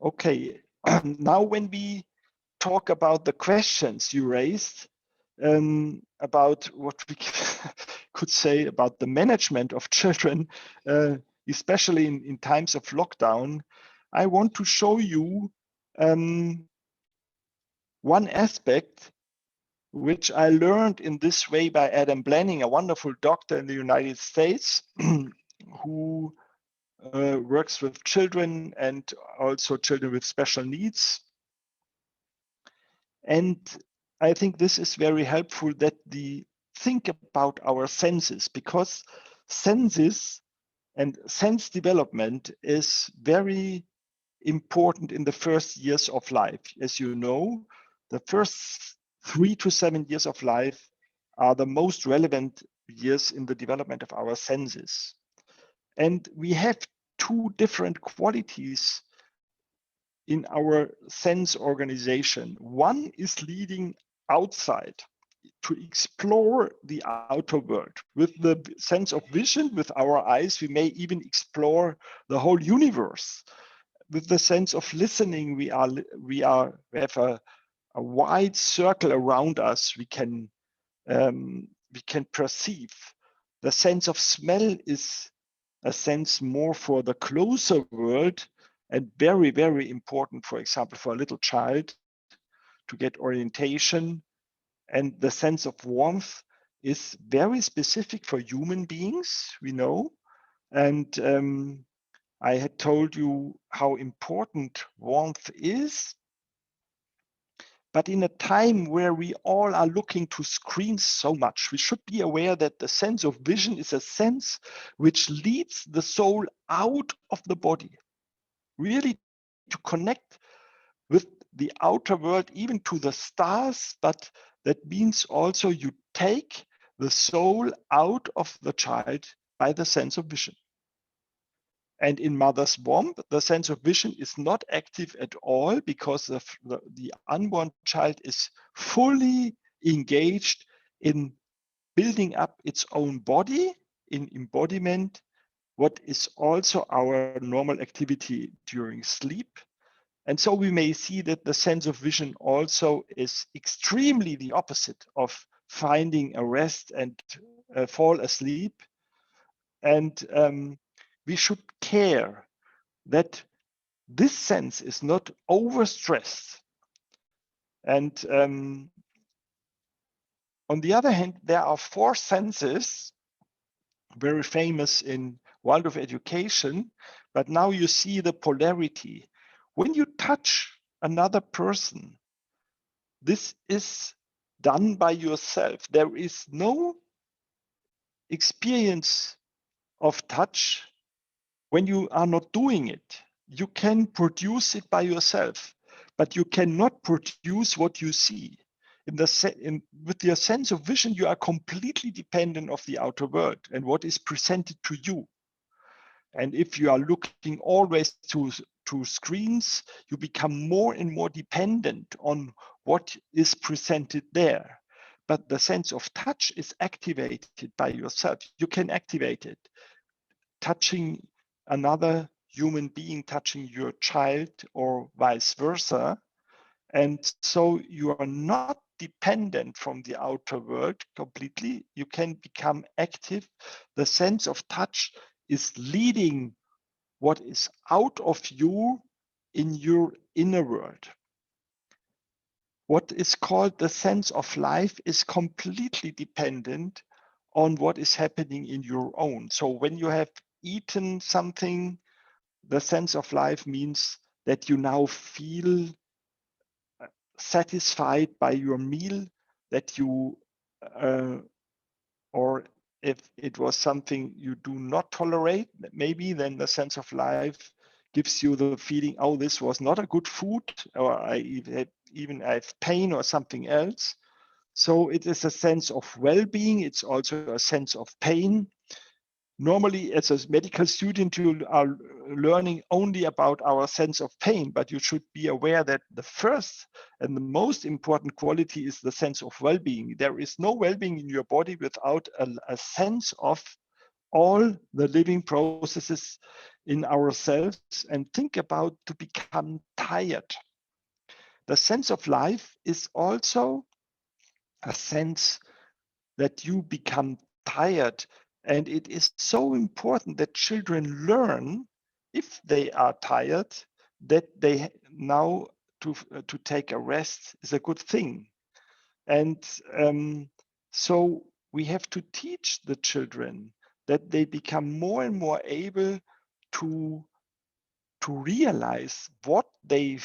C: Okay, now when we talk about the questions you raised about what we could say about the management of children, especially in times of lockdown, I want to show you one aspect which I learned in this way by Adam Blanning, a wonderful doctor in the United States who works with children and also children with special needs. And I think this is very helpful that we think about our senses, because senses and sense development is very important in the first years of life. As you know, the first 3 to 7 years of life are the most relevant years in the development of our senses. And we have two different qualities in our sense organization. One is leading outside to explore the outer world. With the sense of vision, with our eyes, we may even explore the whole universe. With the sense of listening, we have a wide circle around us. We can perceive. The sense of smell is a sense more for the closer world, and very, very important, for example, for a little child to get orientation. And the sense of warmth is very specific for human beings, we know. And I had told you how important warmth is. But in a time where we all are looking to screens so much, we should be aware that the sense of vision is a sense which leads the soul out of the body, really to connect with the outer world, even to the stars. But that means also you take the soul out of the child by the sense of vision. And in mother's womb, the sense of vision is not active at all, because the unborn child is fully engaged in building up its own body, in embodiment, what is also our normal activity during sleep. And so we may see that the sense of vision also is extremely the opposite of finding a rest and fall asleep. And we should care that this sense is not overstressed. And on the other hand, there are 4 senses, very famous in world of education, but now you see the polarity. When you touch another person, this is done by yourself. There is no experience of touch when you are not doing it. You can produce it by yourself, but you cannot produce what you see. With your sense of vision, you are completely dependent of the outer world and what is presented to you. And if you are looking always to screens, you become more and more dependent on what is presented there. But the sense of touch is activated by yourself. You can activate it. Touching another human being, touching your child, or vice versa. And so you are not dependent from the outer world completely. You can become active. The sense of touch is leading what is out of you in your inner world. What is called the sense of life is completely dependent on what is happening in your own. So when you have eaten something, the sense of life means that you now feel satisfied by your meal, that you, or if it was something you do not tolerate, maybe then the sense of life gives you the feeling, oh, this was not a good food, or I even have pain or something else. So it is a sense of well-being. It's also a sense of pain. Normally, as a medical student, you are learning only about our sense of pain, but you should be aware that the first and the most important quality is the sense of well-being. There is no well-being in your body without a sense of all the living processes in ourselves. And think about to become tired. The sense of life is also a sense that you become tired. And it is so important that children learn, if they are tired, that they now to take a rest is a good thing. And so we have to teach the children that they become more and more able to realize what they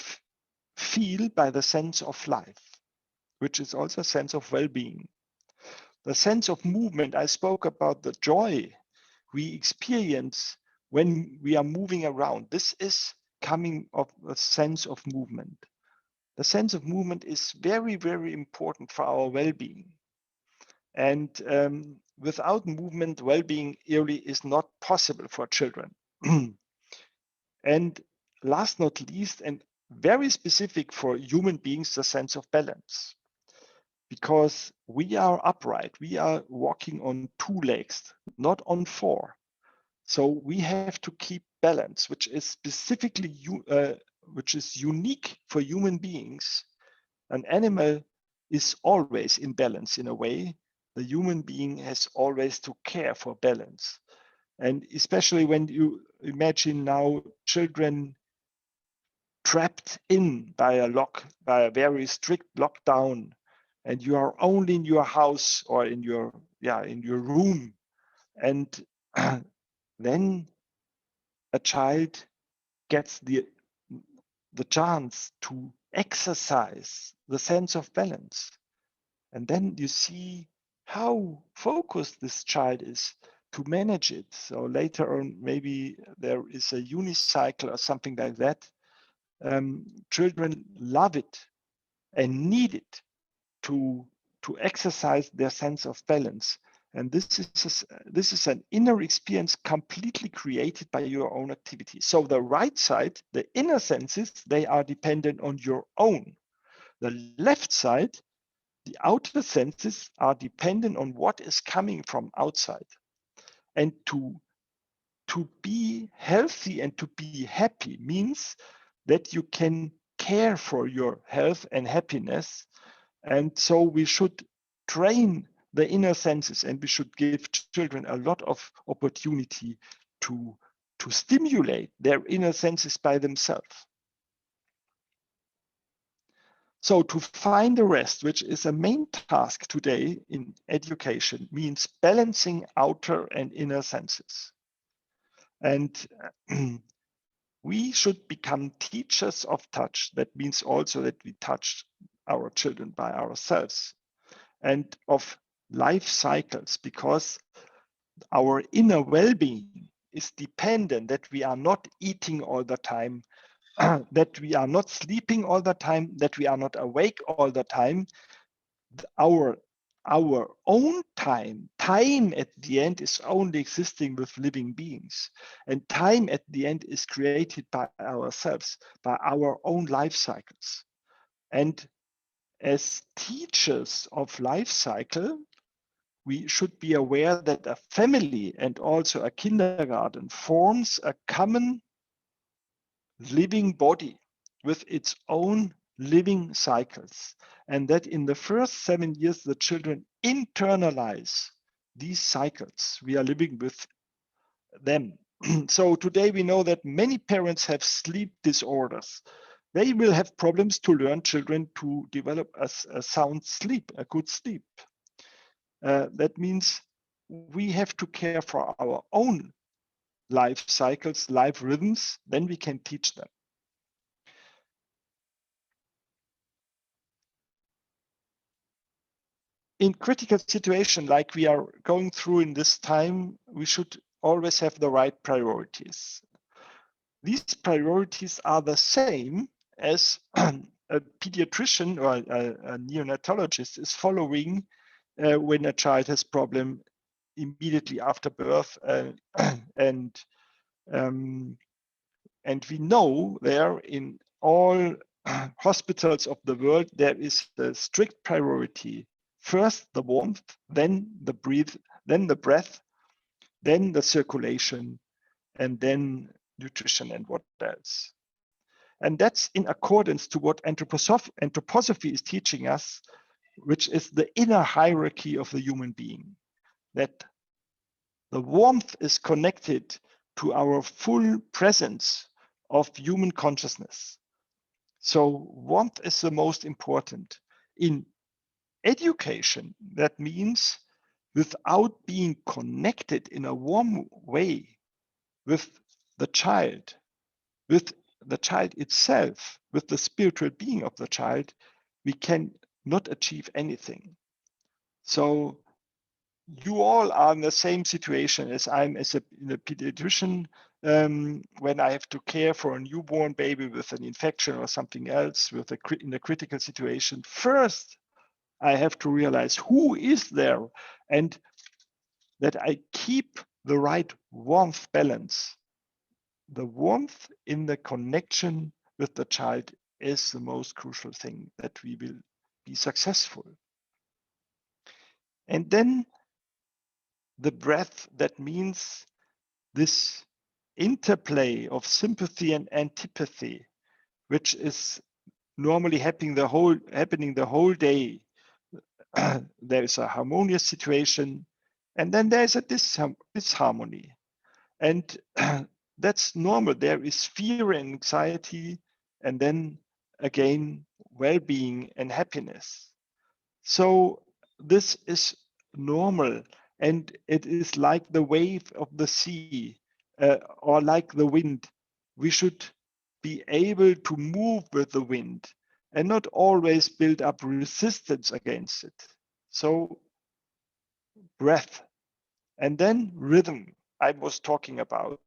C: feel by the sense of life, which is also a sense of well-being. The sense of movement, I spoke about the joy we experience when we are moving around. This is coming of a sense of movement. The sense of movement is very, very important for our well-being. And without movement, well-being really is not possible for children. And last not least, and very specific for human beings, the sense of balance. Because we are upright, we are walking on 2 legs, not on 4. So we have to keep balance, which is specifically, which is unique for human beings. An animal is always in balance in a way. The human being has always to care for balance. And especially when you imagine now children trapped in by a very strict lockdown, and you are only in your house or in your room, and then a child gets the chance to exercise the sense of balance. And then you see how focused this child is to manage it. So later on, maybe there is a unicycle or something like that. Children love it and need it to exercise their sense of balance. And this is an inner experience completely created by your own activity. So the right side, the inner senses, they are dependent on your own. The left side, the outer senses, are dependent on what is coming from outside. And to be healthy and to be happy means that you can care for your health and happiness. And so we should train the inner senses, and we should give children a lot of opportunity to stimulate their inner senses by themselves. So to find the rest, which is a main task today in education, means balancing outer and inner senses. And we should become teachers of touch. That means also that we touch our children by ourselves, and of life cycles, because our inner well-being is dependent that we are not eating all the time, that we are not sleeping all the time, that we are not awake all the time. Our own time at the end is only existing with living beings, and time at the end is created by ourselves, by our own life cycles. And as teachers of life cycle, we should be aware that a family and also a kindergarten forms a common living body with its own living cycles, and that in the first 7 years the children internalize these cycles. We are living with them. So today we know that many parents have sleep disorders. They will have problems to learn children to develop a sound sleep, a good sleep. That means we have to care for our own life cycles, life rhythms, then we can teach them. In critical situation like we are going through in this time, we should always have the right priorities. These priorities are the same as a pediatrician or a neonatologist is following when a child has problem immediately after birth, and we know there in all hospitals of the world there is a strict priority. First the warmth, then the breath, then the circulation, and then nutrition and what else. And that's in accordance to what anthroposophy is teaching us, which is the inner hierarchy of the human being. That the warmth is connected to our full presence of human consciousness. So warmth is the most important. In education, that means without being connected in a warm way with the child itself, with the spiritual being of the child, we can not achieve anything. So you all are in the same situation as I'm as a pediatrician, when I have to care for a newborn baby with an infection or something else in a critical situation. First, I have to realize who is there and that I keep the right warmth balance. The warmth in the connection with the child is the most crucial thing that we will be successful. And then the breath, that means this interplay of sympathy and antipathy, which is normally happening the whole day. There is a harmonious situation, and then there is a disharmony. And that's normal. There is fear and anxiety, and then again, well-being and happiness. So this is normal, and it is like the wave of the sea, or like the wind. We should be able to move with the wind and not always build up resistance against it. So breath, and then rhythm I was talking about,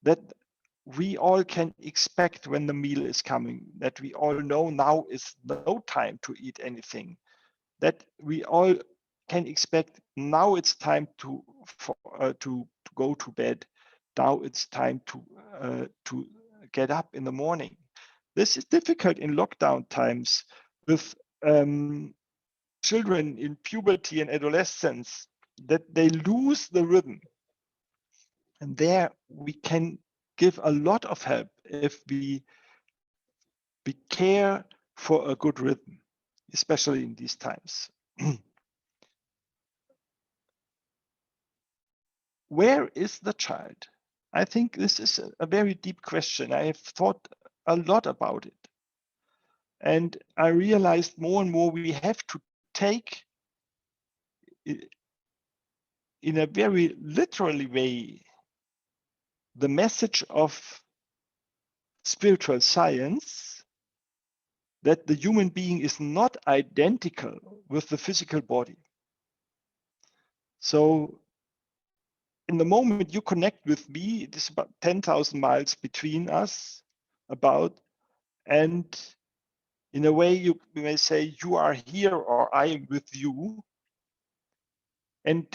C: that we all can expect when the meal is coming, that we all know now is no time to eat anything, that we all can expect now it's time to go to bed, now it's time to get up in the morning. This is difficult in lockdown times with children in puberty and adolescence, that they lose the rhythm. And there we can give a lot of help if we care for a good rhythm, especially in these times. Where is the child? I think this is a very deep question. I have thought a lot about it. And I realized more and more we have to take, in a very literally way, the message of spiritual science, that the human being is not identical with the physical body. So in the moment you connect with me, it is about 10,000 miles between us, and in a way you may say you are here or I am with you. And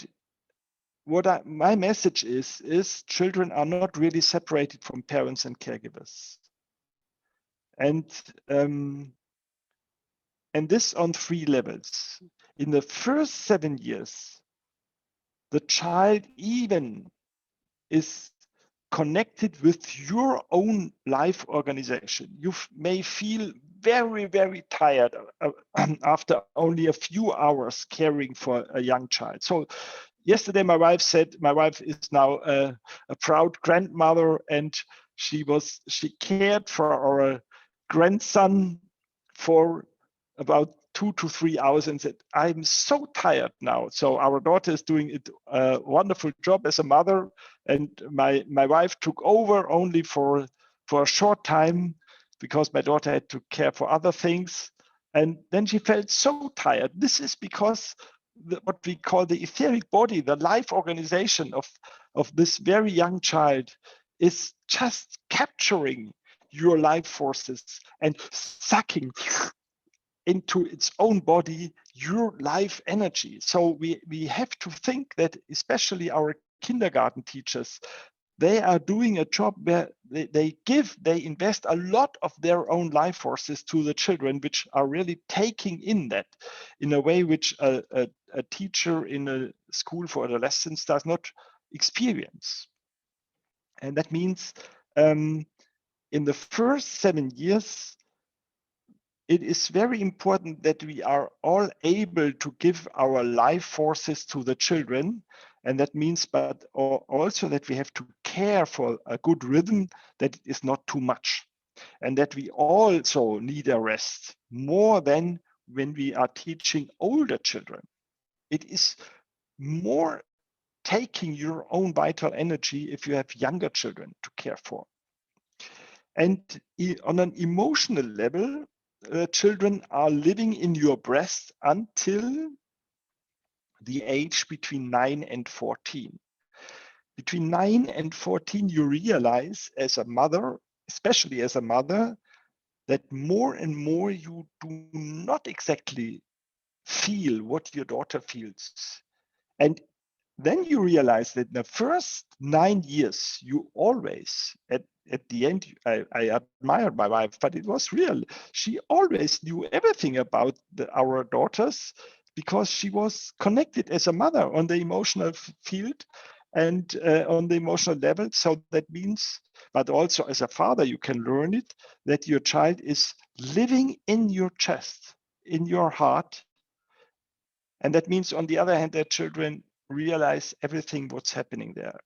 C: my message is children are not really separated from parents and caregivers. And this on 3 levels. In the first 7 years, the child even is connected with your own life organization. You may feel very, very tired after only a few hours caring for a young child. So yesterday, my wife is now a proud grandmother, and she cared for our grandson for about 2 to 3 hours and said, I'm so tired now. So our daughter is doing a wonderful job as a mother, and my wife took over only for a short time because my daughter had to care for other things. And then she felt so tired. This is because what we call the etheric body, the life organization of this very young child, is just capturing your life forces and sucking into its own body your life energy. So we have to think that especially our kindergarten teachers, they are doing a job where they invest a lot of their own life forces to the children, which are really taking in that in a way which a teacher in a school for adolescents does not experience. And that means in the first 7 years, it is very important that we are all able to give our life forces to the children. And that means, but also that we have to care for a good rhythm, that it is not too much. And that we also need a rest more than when we are teaching older children. It is more taking your own vital energy if you have younger children to care for. And on an emotional level, children are living in your breast until the age between 9 and 14. Between 9 and 14, you realize as a mother, especially as a mother, that more and more you do not exactly feel what your daughter feels. And then you realize that in the first 9 years, you always, at the end, I admired my wife, but it was real. She always knew everything about our daughters because she was connected as a mother on the emotional field and on the emotional level. So that means, but also as a father, you can learn it, that your child is living in your chest, in your heart. And that means, on the other hand, that children realize everything what's happening there.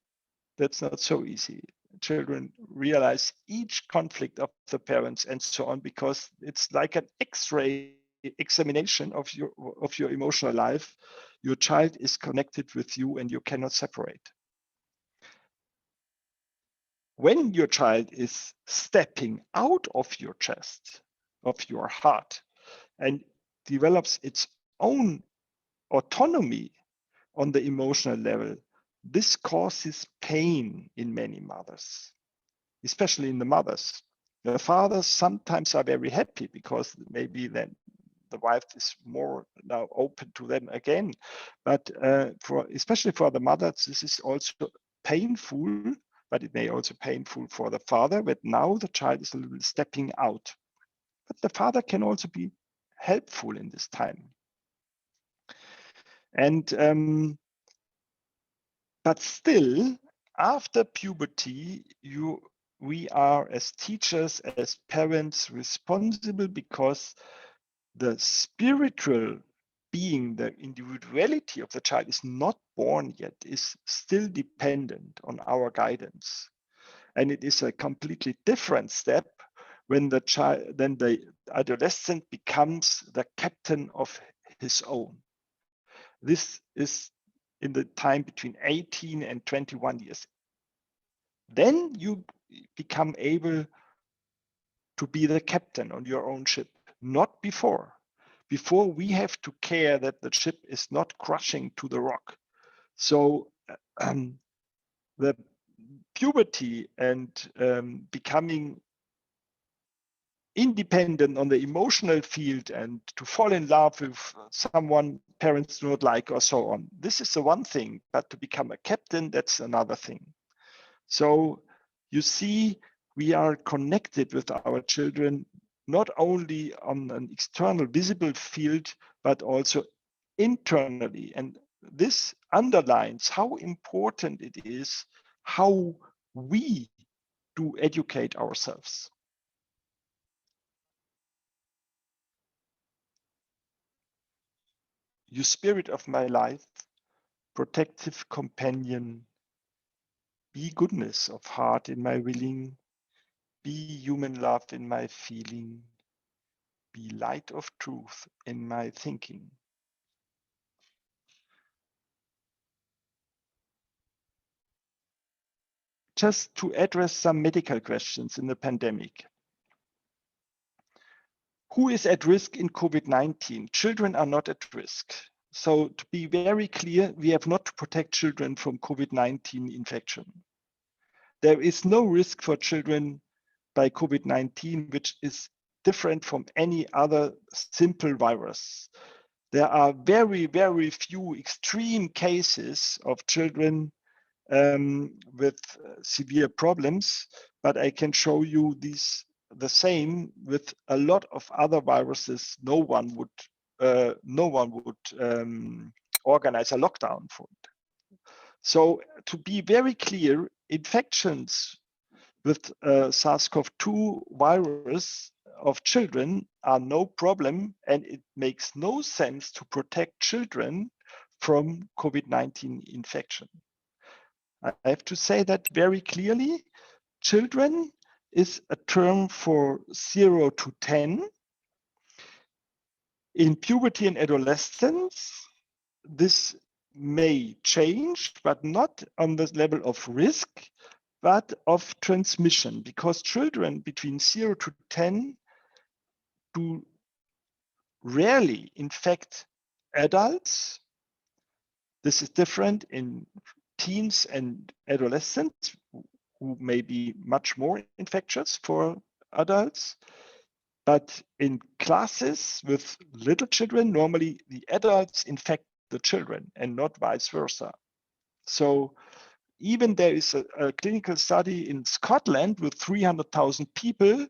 C: That's not so easy. Children realize each conflict of the parents and so on, because it's like an X-ray examination of your emotional life. Your child is connected with you and you cannot separate. When your child is stepping out of your chest, of your heart, and develops its own autonomy on the emotional level, this causes pain in many mothers, especially in the mothers. The fathers sometimes are very happy because maybe then the wife is more now open to them again. But especially for the mothers, this is also painful, but it may also painful for the father, but now the child is a little stepping out. But the father can also be helpful in this time. And but still, after puberty, we are as teachers, as parents, responsible because the spiritual being, the individuality of the child is not born yet, is still dependent on our guidance. And it is a completely different step when the adolescent becomes the captain of his own. This is in the time between 18 and 21 years. Then you become able to be the captain on your own ship, not before. Before, we have to care that the ship is not crushing to the rock. So the puberty and becoming independent on the emotional field and to fall in love with someone parents do not like or so on. This is the one thing, but to become a captain, that's another thing. So you see, we are connected with our children, not only on an external visible field, but also internally. And this underlines how important it is how we do educate ourselves. You spirit of my life, protective companion, be goodness of heart in my willing, be human love in my feeling, be light of truth in my thinking. Just to address some medical questions in the pandemic. Who is at risk in COVID-19? Children are not at risk. So to be very clear, we have not to protect children from COVID-19 infection. There is no risk for children by COVID-19, which is different from any other simple virus. There are very, very few extreme cases of children with severe problems, but I can show you the same with a lot of other viruses. No one would organize a lockdown for it. So to be very clear, infections with SARS-CoV-2 virus of children are no problem, and it makes no sense to protect children from COVID-19 infection. I have to say that very clearly. Children is a term for 0 to 10. In puberty and adolescence, this may change, but not on the level of risk, but of transmission, because children between 0 to 10 do rarely infect adults. This is different in teens and adolescents, who may be much more infectious for adults. But in classes with little children, normally the adults infect the children and not vice versa. So even there is a clinical study in Scotland with 300,000 people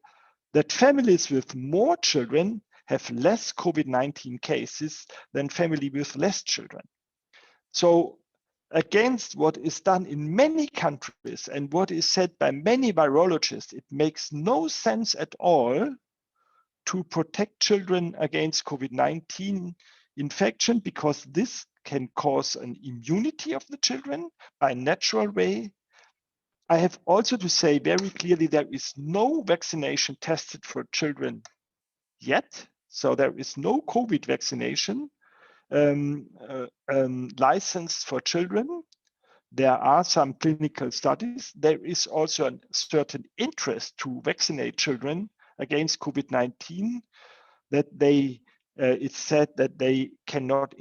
C: that families with more children have less COVID-19 cases than family with less children. So against what is done in many countries and what is said by many virologists, it makes no sense at all to protect children against COVID-19 infection, because this can cause an immunity of the children by a natural way. I have also to say very clearly, there is no vaccination tested for children yet. So there is no COVID vaccination licensed for children. There are some clinical studies. There is also a certain interest to vaccinate children against COVID-19, that it's said that they cannot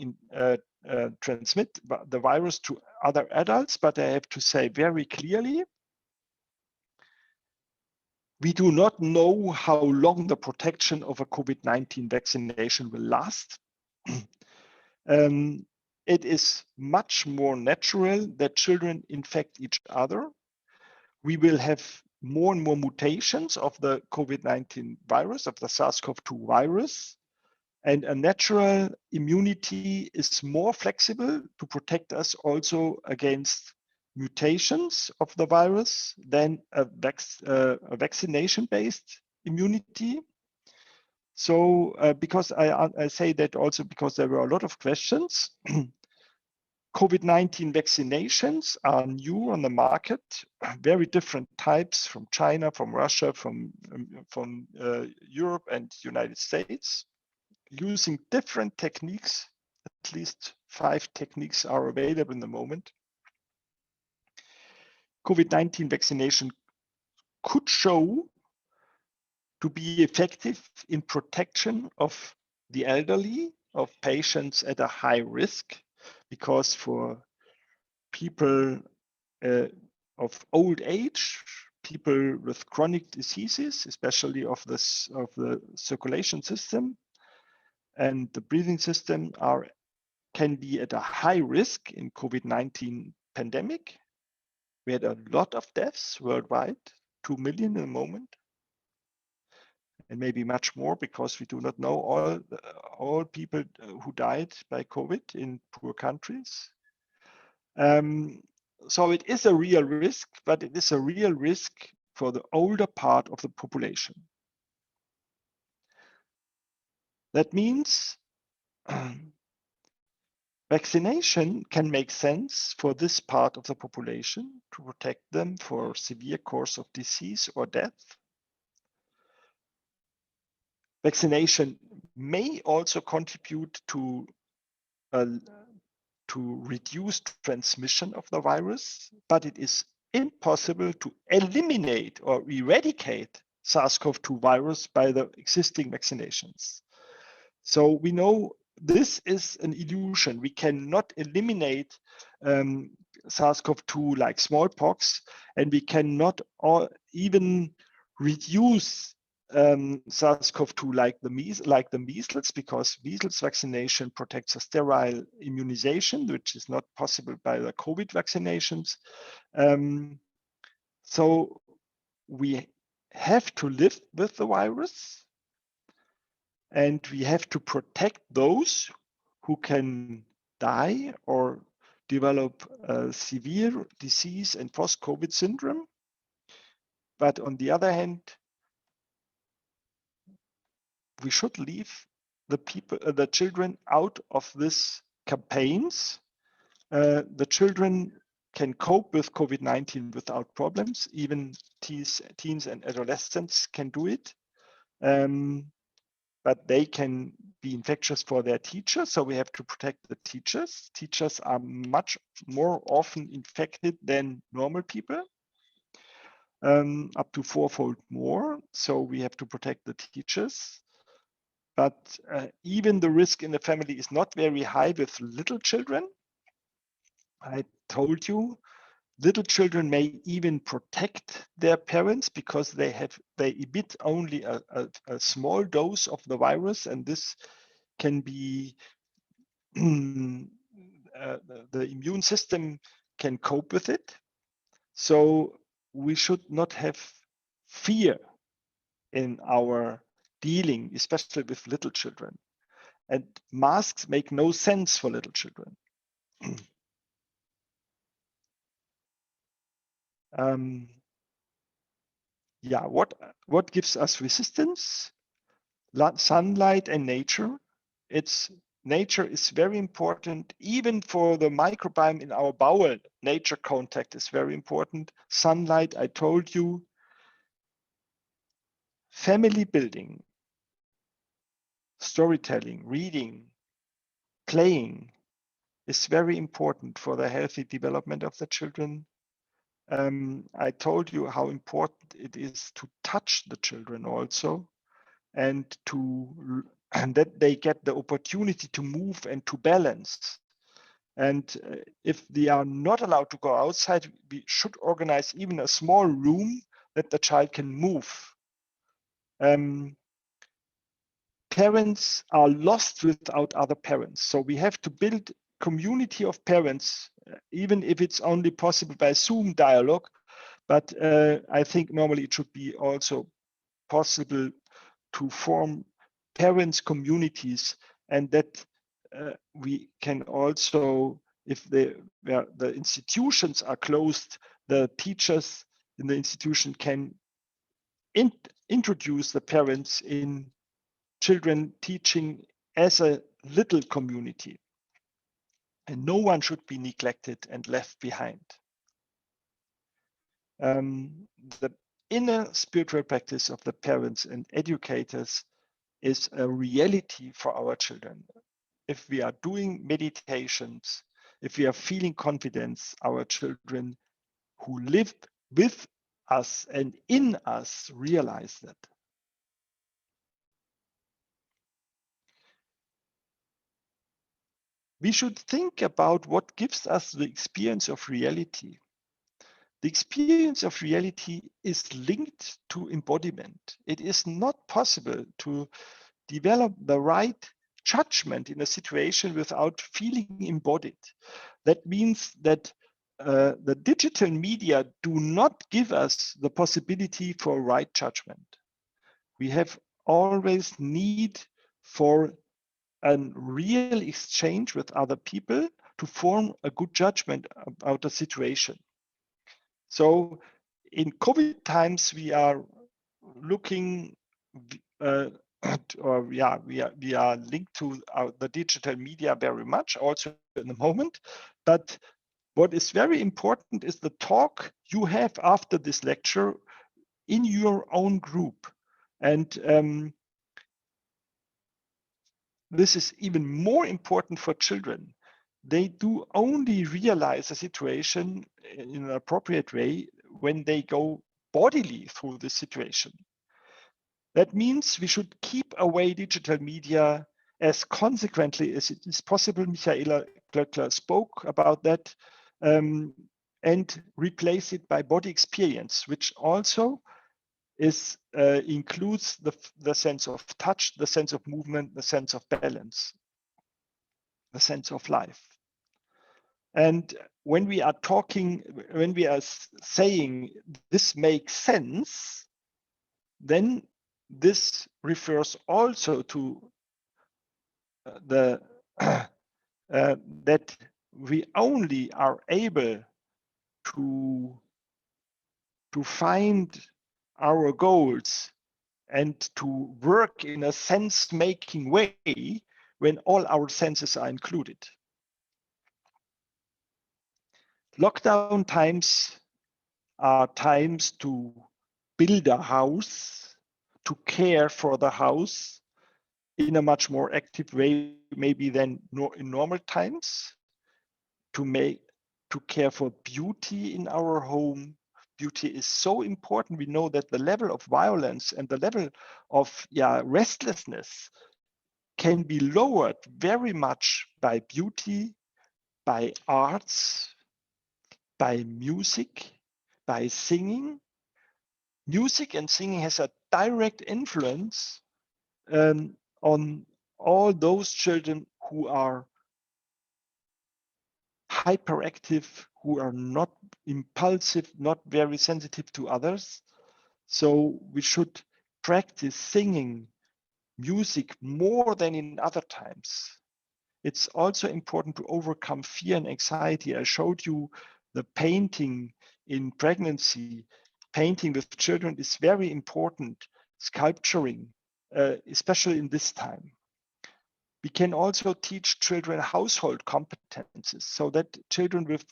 C: transmit the virus to other adults. But I have to say very clearly, we do not know how long the protection of a COVID-19 vaccination will last. It is much more natural that children infect each other. We will have more and more mutations of the COVID-19 virus, of the SARS-CoV-2 virus. And a natural immunity is more flexible to protect us also against mutations of the virus than a vaccination-based immunity. So because I say that also because there were a lot of questions. COVID-19 vaccinations are new on the market, very different types from China, from Russia, from Europe and United States, using different techniques. At least 5 techniques are available in the moment. COVID-19 vaccination could show to be effective in protection of the elderly, of patients at a high risk, because for people of old age, people with chronic diseases, especially of the circulation system and the breathing system, can be at a high risk in COVID-19 pandemic. We had a lot of deaths worldwide, 2 million in a moment, and maybe much more, because we do not know all people who died by COVID in poor countries. So it is a real risk, but it is a real risk for the older part of the population. That means vaccination can make sense for this part of the population to protect them for severe course of disease or death. Vaccination may also contribute to reduce transmission of the virus, but it is impossible to eliminate or eradicate SARS-CoV-2 virus by the existing vaccinations. So we know this is an illusion. We cannot eliminate SARS-CoV-2 like smallpox, and we cannot even reduce SARS-CoV-2 like the measles, because measles vaccination protects a sterile immunization, which is not possible by the COVID vaccinations. So we have to live with the virus, and we have to protect those who can die or develop a severe disease and post-COVID syndrome. But on the other hand, we should leave the children out of these campaigns. The children can cope with COVID-19 without problems. Even teens and adolescents can do it. But they can be infectious for their teachers, so we have to protect the teachers. Teachers are much more often infected than normal people, up to fourfold more, so we have to protect the teachers. But even the risk in the family is not very high with little children. I told you, little children may even protect their parents because they emit only a small dose of the virus, and this can be the immune system can cope with it. So we should not have fear in our dealing, especially with little children. And masks make no sense for little children. Yeah, what gives us resistance? Sunlight and nature. Nature is very important, even for the microbiome in our bowel. Nature contact is very important. Sunlight, I told you. Family building, storytelling, reading, playing is very important for the healthy development of the children. I told you how important it is to touch the children also, and that they get the opportunity to move and to balance. And if they are not allowed to go outside, we should organize even a small room that the child can move. Parents are lost without other parents. So we have to build community of parents, even if it's only possible by Zoom dialogue. But I think normally it should be also possible to form parents communities, and that we can also, if the institutions are closed, the teachers in the institution can introduce the parents in children teaching as a little community. And no one should be neglected and left behind. The inner spiritual practice of the parents and educators is a reality for our children. If we are doing meditations, if we are feeling confidence, our children who live with us and in us realize that. We should think about what gives us the experience of reality. The experience of reality is linked to embodiment. It is not possible to develop the right judgment in a situation without feeling embodied. That means that the digital media do not give us the possibility for right judgment. We have always need for a real exchange with other people to form a good judgment about the situation. So in COVID times, we are looking we are linked to the digital media very much also in the moment. But what is very important is the talk you have after this lecture in your own group. And this is even more important for children. They do only realize a situation in an appropriate way when they go bodily through the situation. That means we should keep away digital media as consequently as it is possible. Michaela Glöckler spoke about that, and replace it by body experience, which also includes the sense of touch, the sense of movement, the sense of balance, the sense of life. And when we are talking, when we are saying this makes sense, then this refers also to the that we only are able to find our goals and to work in a sense-making way when all our senses are included. Lockdown times are times to build a house, to care for the house in a much more active way, maybe than in normal times, to care for beauty in our home. Beauty is so important. We know that the level of violence and the level of restlessness can be lowered very much by beauty, by arts, by music, by singing. Music and singing has a direct influence on all those children who are hyperactive, who are not impulsive, not very sensitive to others. So we should practice singing music more than in other times. It's also important to overcome fear and anxiety. I showed you the painting in pregnancy. Painting with children is very important, sculpturing, especially in this time. We can also teach children household competences so that children with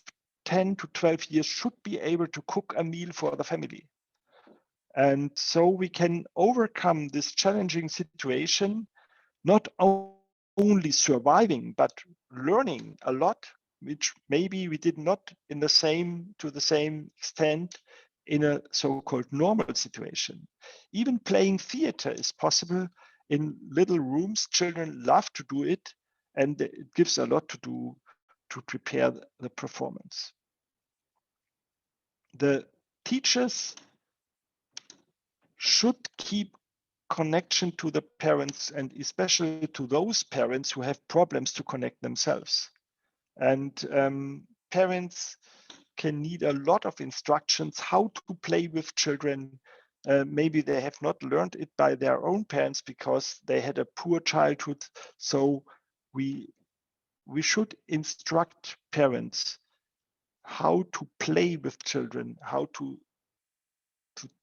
C: 10 to 12 years should be able to cook a meal for the family. And so we can overcome this challenging situation, not only surviving, but learning a lot, which maybe we did not to the same extent in a so-called normal situation. Even playing theater is possible in little rooms. Children love to do it, and it gives a lot to do to prepare the performance. The teachers should keep connection to the parents, and especially to those parents who have problems to connect themselves. And parents can need a lot of instructions how to play with children. Maybe they have not learned it by their own parents because they had a poor childhood. So we should instruct parents how to play with children, how to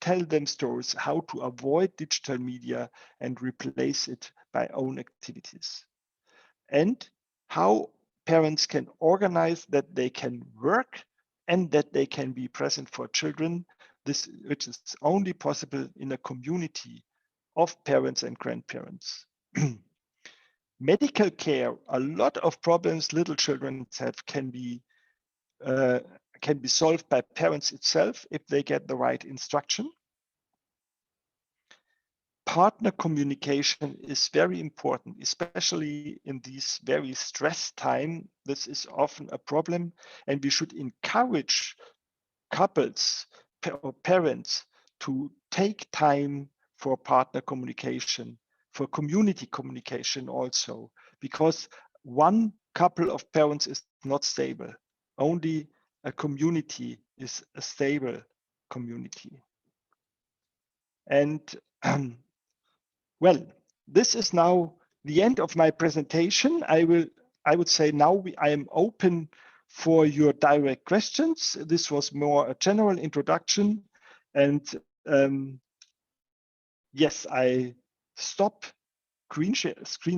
C: tell them stories, how to avoid digital media and replace it by own activities. And how parents can organize that they can work and that they can be present for children, this which is only possible in a community of parents and grandparents. Medical care, a lot of problems little children have can be solved by parents itself if they get the right instruction. Partner communication is very important, especially in these very stressed time. This is often a problem, and we should encourage couples or parents to take time for partner communication, for community communication also, because one couple of parents is not stable. Only a community is a stable community. And well, this is now the end of my presentation. I would say now I am open for your direct questions. This was more a general introduction, and yes, I stop screen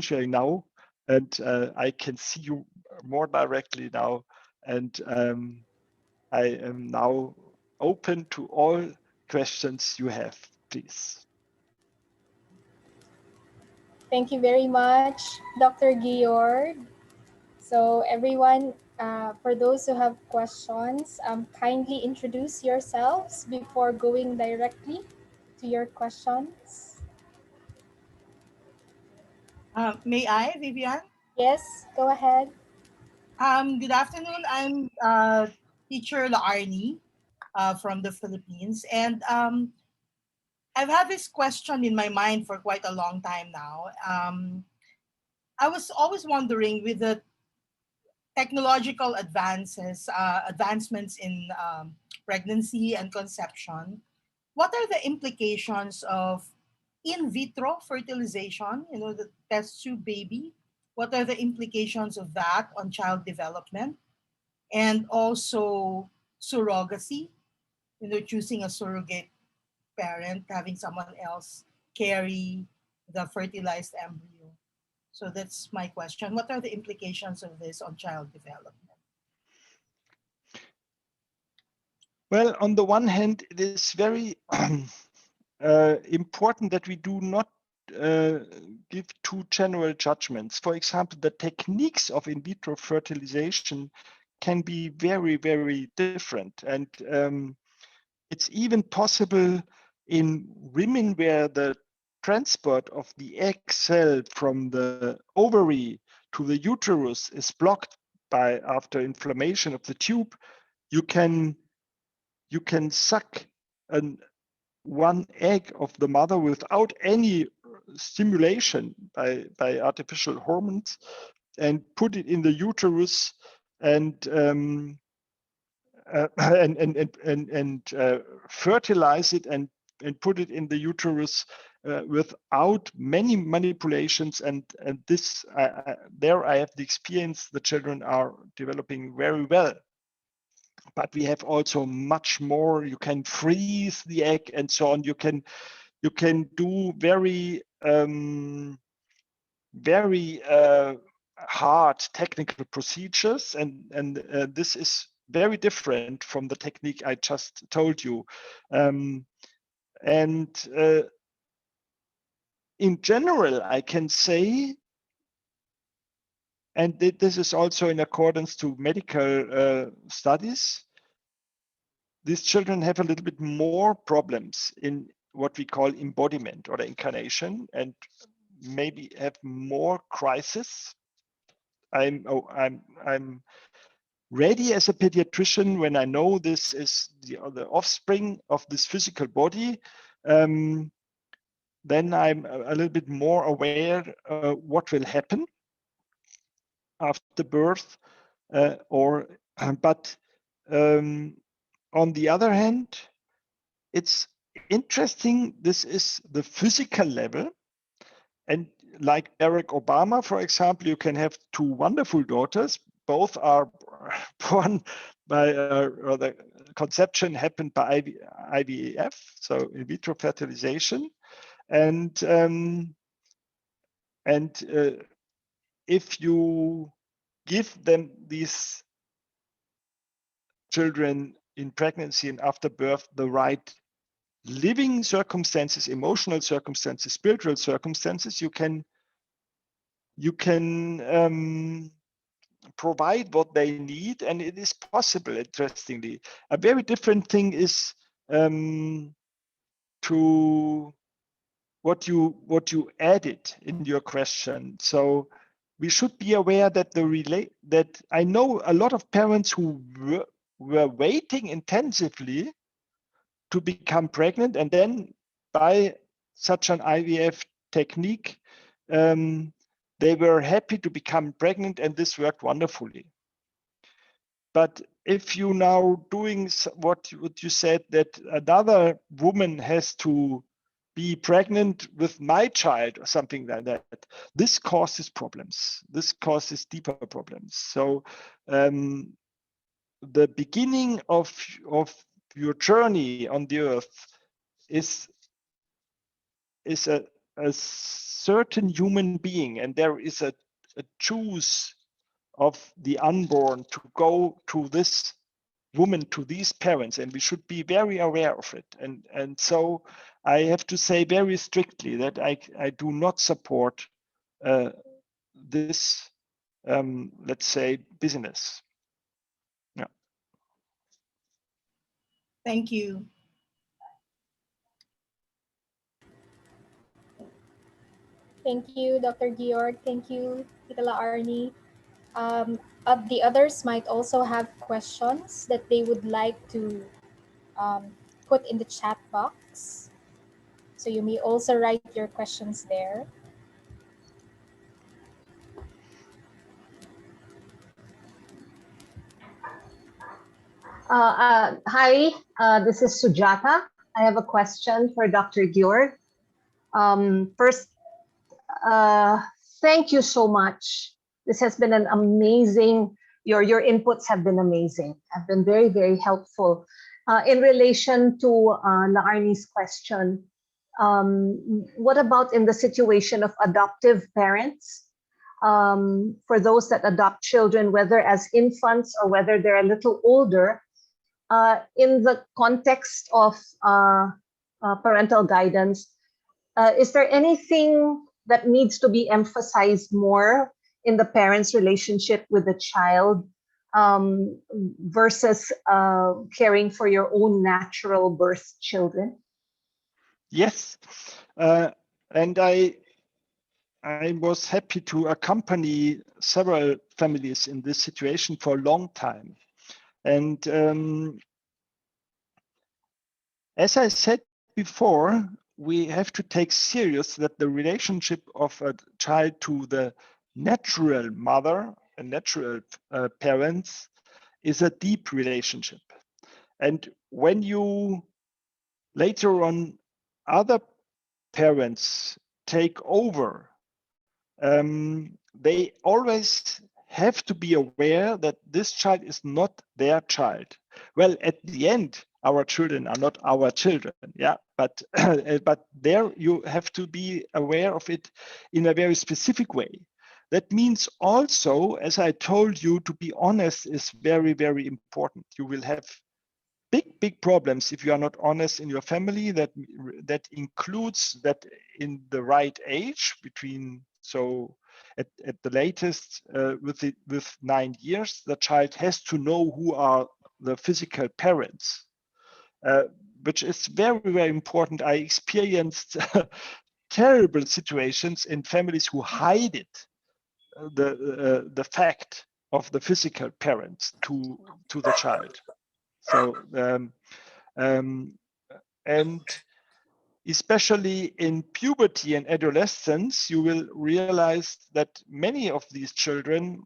C: sharing now, and I can see you more directly now, and I am now open to all questions you have, please.
A: Thank you very much, Dr. Georg. So everyone, for those who have questions, kindly introduce yourselves before going directly to your questions.
F: May I, Vivian?
A: Yes, go ahead.
F: Good afternoon. I'm teacher Laarni from the Philippines, and I've had this question in my mind for quite a long time now. I was always wondering, with the technological advancements in pregnancy and conception, what are the implications of in vitro fertilization, the test tube baby? What are the implications of that on child development? And also surrogacy, choosing a surrogate parent, having someone else carry the fertilized embryo. So that's my question. What are the implications of this on child development?
C: Well, on the one hand, it is very important that we do not give two general judgments. For example, the techniques of in vitro fertilization can be very, very different. And it's even possible in women where the transport of the egg cell from the ovary to the uterus is blocked by after inflammation of the tube, you can suck one egg of the mother without any stimulation by artificial hormones and put it in the uterus and fertilize it and put it in the uterus without many manipulations. And this there I have the experience the children are developing very well. But we have also much more. You can freeze the egg and so on. You can do very hard technical procedures, and this is very different from the technique I just told you. And in general, I can say, and this is also in accordance to medical studies, these children have a little bit more problems in what we call embodiment or incarnation, and maybe have more crisis. I'm ready as a pediatrician when I know this is the offspring of this physical body. Then I'm a little bit more aware what will happen after birth, but on the other hand, it's interesting. This is the physical level, and like Barack Obama, for example, you can have two wonderful daughters. Both are born by or the conception happened by IVF, so in vitro fertilization, and if you give them these children in pregnancy and after birth the right living circumstances, emotional circumstances, spiritual circumstances, you can provide what they need, and it is possible. Interestingly, a very different thing is to what you added in your question. So we should be aware that that I know a lot of parents who were waiting intensively to become pregnant, and then by such an IVF technique, they were happy to become pregnant, and this worked wonderfully. But if you now doing what you said, that another woman has to be pregnant with my child or something like that, this causes problems. This causes deeper problems. So the beginning of your journey on the earth is a certain human being, and there is a choose of the unborn to go to this woman, to these parents, and we should be very aware of it. And so I have to say very strictly that I do not support this let's say business. Yeah.
F: Thank you.
A: Thank you, Dr. Georg. Thank you, Titala Arnie. The others might also have questions that they would like to put in the chat box. So you may also write your questions there.
E: Hi, this is Sujata. I have a question for Dr. Georg. First, thank you so much. This has been an amazing, your inputs have been amazing, have been very, very helpful. In relation to Laarni's question, what about in the situation of adoptive parents? For those that adopt children, whether as infants or whether they're a little older, in the context of parental guidance, Is there anything that needs to be emphasized more in the parent's relationship with the child versus caring for your own natural birth children?
C: Yes, and I was happy to accompany several families in this situation for a long time. And as I said before, we have to take serious that the relationship of a child to the natural mother and natural parents is a deep relationship. And when you later on other parents take over, they always have to be aware that this child is not their child. Well, at the end, our children are not our children, yeah, but but there you have to be aware of it in a very specific way. That means also, as I told you, to be honest is very, very important. You will have big problems if you are not honest in your family. That includes that in the right age, between, so at the latest with 9 years, the child has to know who are the physical parents, which is very, very important. I experienced terrible situations in families who hide it, the fact of the physical parents to the child. So and especially in puberty and adolescence, you will realize that many of these children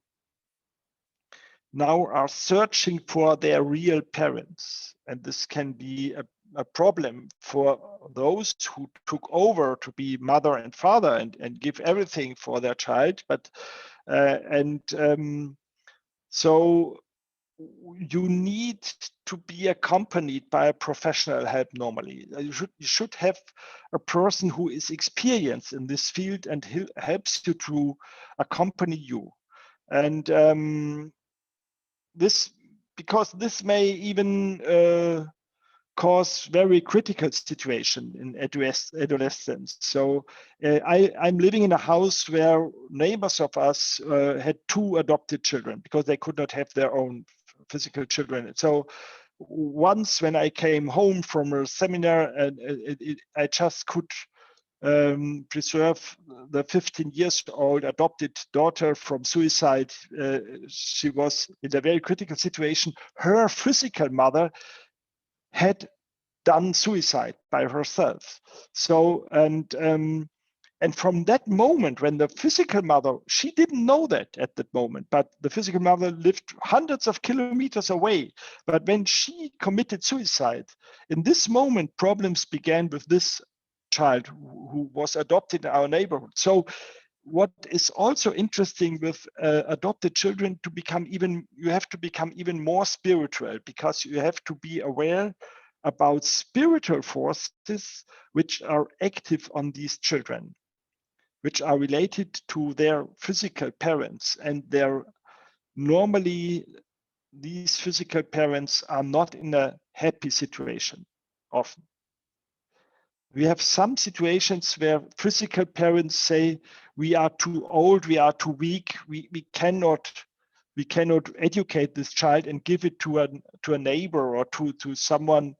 C: now are searching for their real parents. And this can be a problem for those who took over to be mother and father and give everything for their child. But so you need to be accompanied by a professional help normally. You should have a person who is experienced in this field and helps you to accompany you. And this, because this may even cause very critical situation in adolescence. So I'm living in a house where neighbors of us had 2 adopted children because they could not have their own physical children. So once when I came home from a seminar, and I just could preserve the 15 years old adopted daughter from suicide. She was in a very critical situation. Her physical mother had done suicide by herself. So, and from that moment, when the physical mother, she didn't know that at that moment, but the physical mother lived hundreds of kilometers away. But when she committed suicide, in this moment, problems began with this child who was adopted in our neighborhood. So what is also interesting with adopted children, to become even, you have to become even more spiritual, because you have to be aware about spiritual forces which are active on these children, which are related to their physical parents. And they're normally, these physical parents are not in a happy situation often. We have some situations where physical parents say, we are too old, we are too weak, we cannot educate this child and give it to a neighbor or to someone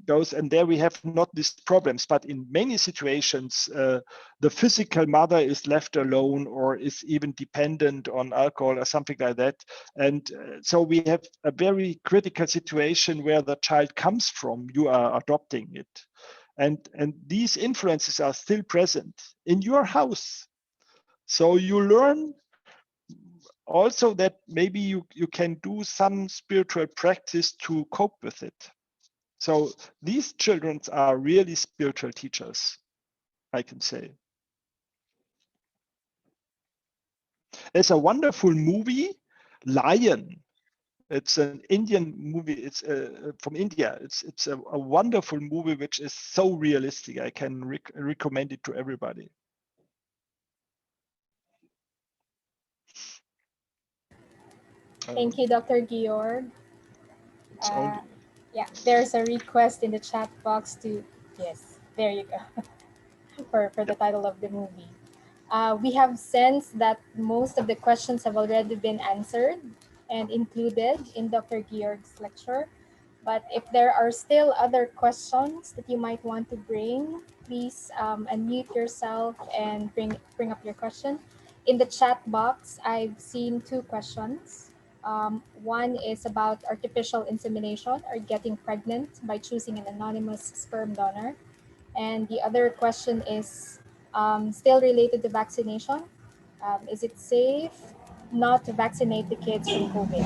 C: goes, and there we have not these problems. But in many situations, the physical mother is left alone or is even dependent on alcohol or something like that. And so we have a very critical situation where the child comes from, you are adopting it. And these influences are still present in your house. So you learn also that maybe you can do some spiritual practice to cope with it. So these children are really spiritual teachers, I can say. There's a wonderful movie, Lion. It's an Indian movie. It's from India. It's a wonderful movie which is so realistic. I can recommend it to everybody.
A: Thank you, Dr. Georg.
C: It's only
A: Yeah, there's a request in the chat box to, yes, there you go. for the title of the movie. We have sensed that most of the questions have already been answered and included in Dr. Georg's lecture. But if there are still other questions that you might want to bring, please unmute yourself and bring up your question. In the chat box, I've seen two questions. One is about artificial insemination or getting pregnant by choosing an anonymous sperm donor. And the other question is still related to vaccination. Is it safe not to vaccinate the kids from COVID?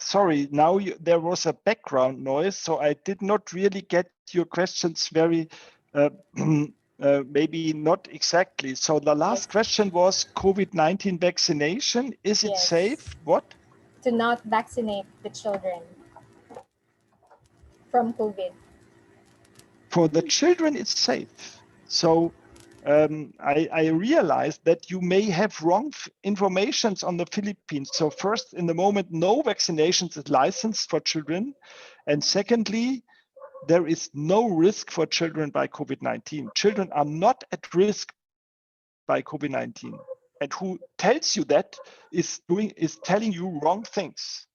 C: Sorry, now there was a background noise, so I did not really get your questions very, maybe not exactly. So the last
A: Yes.
C: question was COVID-19 vaccination. Is it
A: Yes.
C: safe? What?
A: To not vaccinate the children from COVID.
C: For the children, it's safe. So I realized that you may have wrong informations on the Philippines. So first, in the moment, no vaccinations is licensed for children. And secondly, there is no risk for children by COVID-19. Children are not at risk by COVID-19. And who tells you that is telling you wrong things.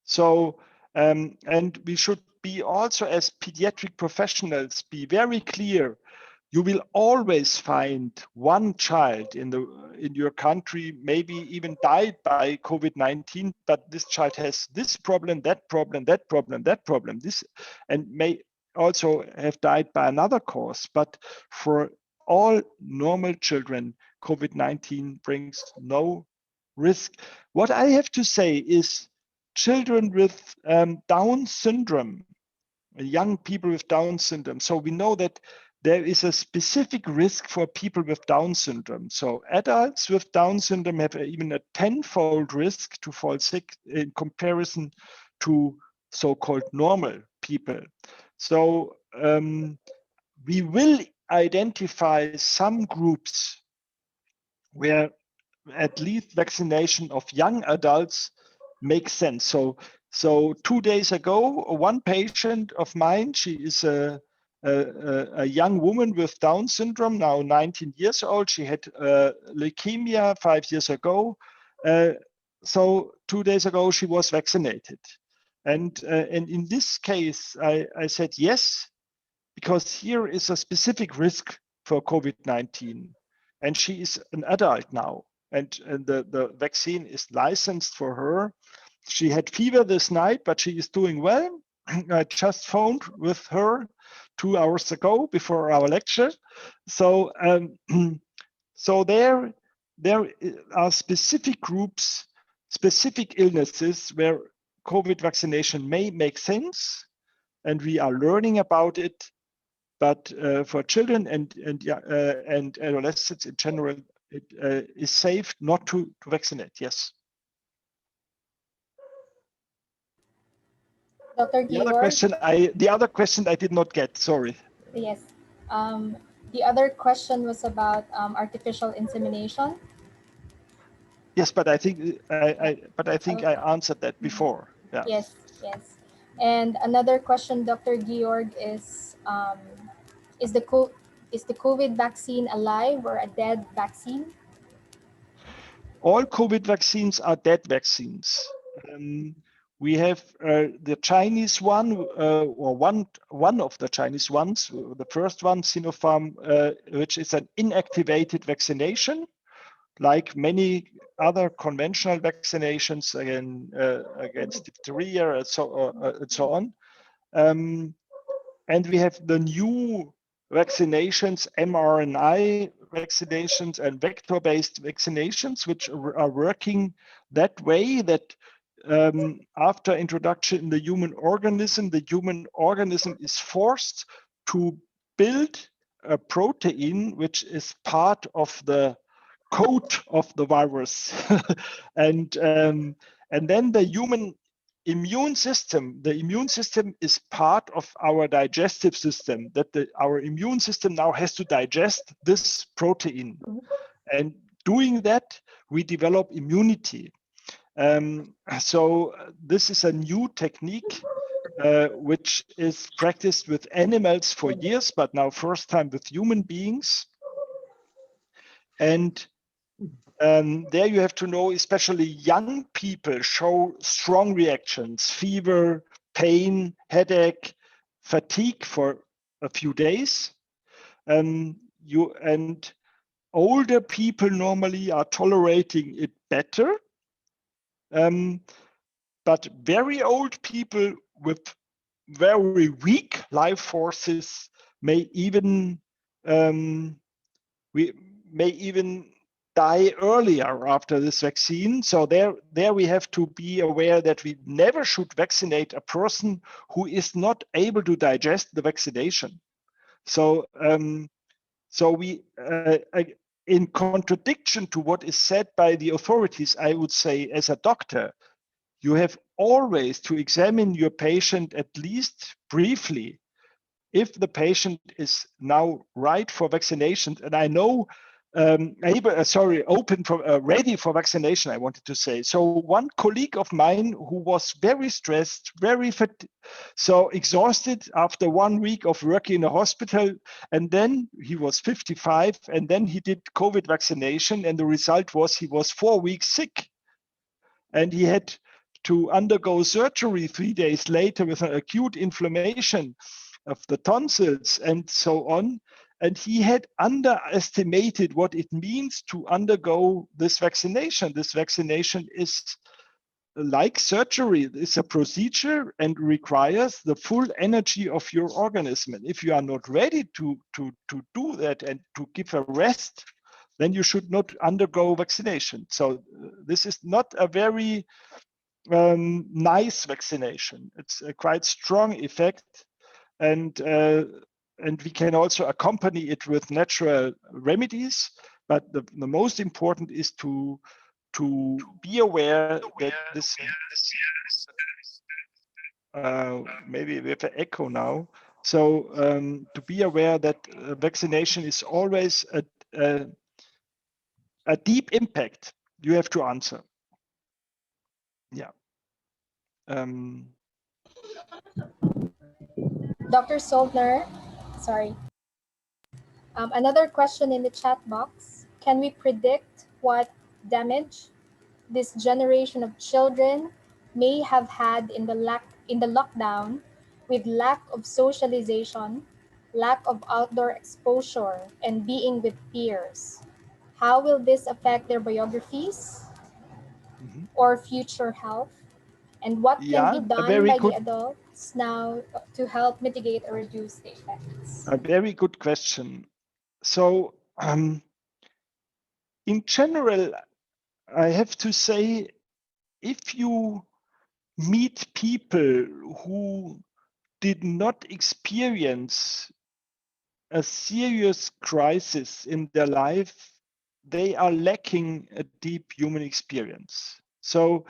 C: So, and we should be also as pediatric professionals be very clear. You will always find one child in your country, maybe even died by COVID-19, but this child has this problem, that problem, that problem, that problem, this, and may also have died by another cause. But for all normal children, COVID-19 brings no risk. What I have to say is children with Down syndrome, young people with Down syndrome. So we know that there is a specific risk for people with Down syndrome. So adults with Down syndrome have even a tenfold risk to fall sick in comparison to so-called normal people. So we will identify some groups where at least vaccination of young adults makes sense. So 2 days ago, one patient of mine, she is a young woman with Down syndrome, now 19 years old. She had leukemia 5 years ago. So 2 days ago, she was vaccinated. And in this case, I said yes, because here is a specific risk for COVID-19. And she is an adult now. And the vaccine is licensed for her. She had fever this night, but she is doing well. I just phoned with her 2 hours ago before our lecture. So, so there are specific groups, specific illnesses where COVID vaccination may make sense, and we are learning about it. But for children and adolescents in general, it is safe not to vaccinate. Yes.
A: Dr.
C: The other
A: Georg?
C: question I did not get. Sorry.
A: Yes. Um, the other question was about artificial insemination.
C: Yes, but I think I answered that
A: Mhm.
C: before. Yeah.
A: Yes, yes. And another question, Dr. Georg, is the is the COVID vaccine alive or a dead vaccine?
C: All COVID vaccines are dead vaccines. We have the Chinese one, or one of the Chinese ones, the first one, Sinopharm, which is an inactivated vaccination, like many other conventional vaccinations against diphtheria and so on. And we have the new vaccinations, mRNA vaccinations and vector-based vaccinations, which are working that way that after introduction in the human organism is forced to build a protein which is part of the code of the virus. and then the immune system is part of our digestive system, that our immune system now has to digest this protein. And doing that, we develop immunity. So this is a new technique which is practiced with animals for years, but now first time with human beings. And there you have to know, especially young people show strong reactions: fever, pain, headache, fatigue for a few days. And older people normally are tolerating it better. But very old people with very weak life forces may even die earlier after this vaccine. So there we have to be aware that we never should vaccinate a person who is not able to digest the vaccination. So we, in contradiction to what is said by the authorities, I would say, as a doctor, you have always to examine your patient at least briefly if the patient is now right for vaccinations. And I know open for ready for vaccination, I wanted to say. So one colleague of mine who was very stressed, so exhausted after 1 week of working in a hospital, and then he was 55, and then he did COVID vaccination, and the result was he was 4 weeks sick, and he had to undergo surgery 3 days later with an acute inflammation of the tonsils and so on. And he had underestimated what it means to undergo this vaccination. This vaccination is like surgery. It's a procedure and requires the full energy of your organism. And if you are not ready to do that and to give a rest, then you should not undergo vaccination. So this is not a very nice vaccination. It's a quite strong effect. And we can also accompany it with natural remedies. But the most important is to be aware that this. Maybe we have an echo now. So to be aware that vaccination is always a deep impact you have to answer. Yeah.
A: Dr. Soldner, sorry. Another question in the chat box. Can we predict what damage this generation of children may have had in the lockdown, with lack of socialization, lack of outdoor exposure, and being with peers? How will this affect their biographies or future health? And what can be done by the adults now to help mitigate or reduce the effects?
C: A very good question. So in general, I have to say, if you meet people who did not experience a serious crisis in their life, they are lacking a deep human experience. So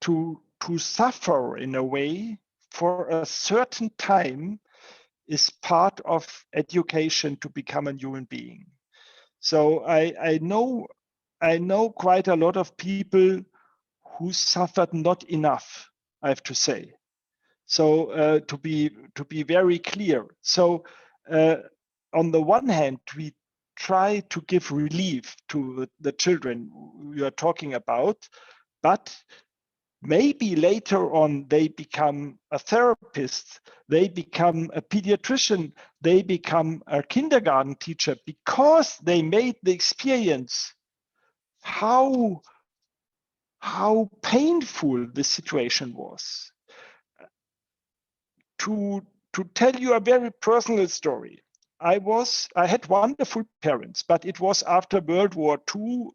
C: to suffer in a way for a certain time is part of education to become a human being. So I know quite a lot of people who suffered not enough, I have to say. So to be very clear. So on the one hand, we try to give relief to the children we are talking about, but maybe later on they become a therapist, they become a pediatrician, they become a kindergarten teacher because they made the experience how painful the situation was. To tell you a very personal story, I had wonderful parents, but it was after World War II.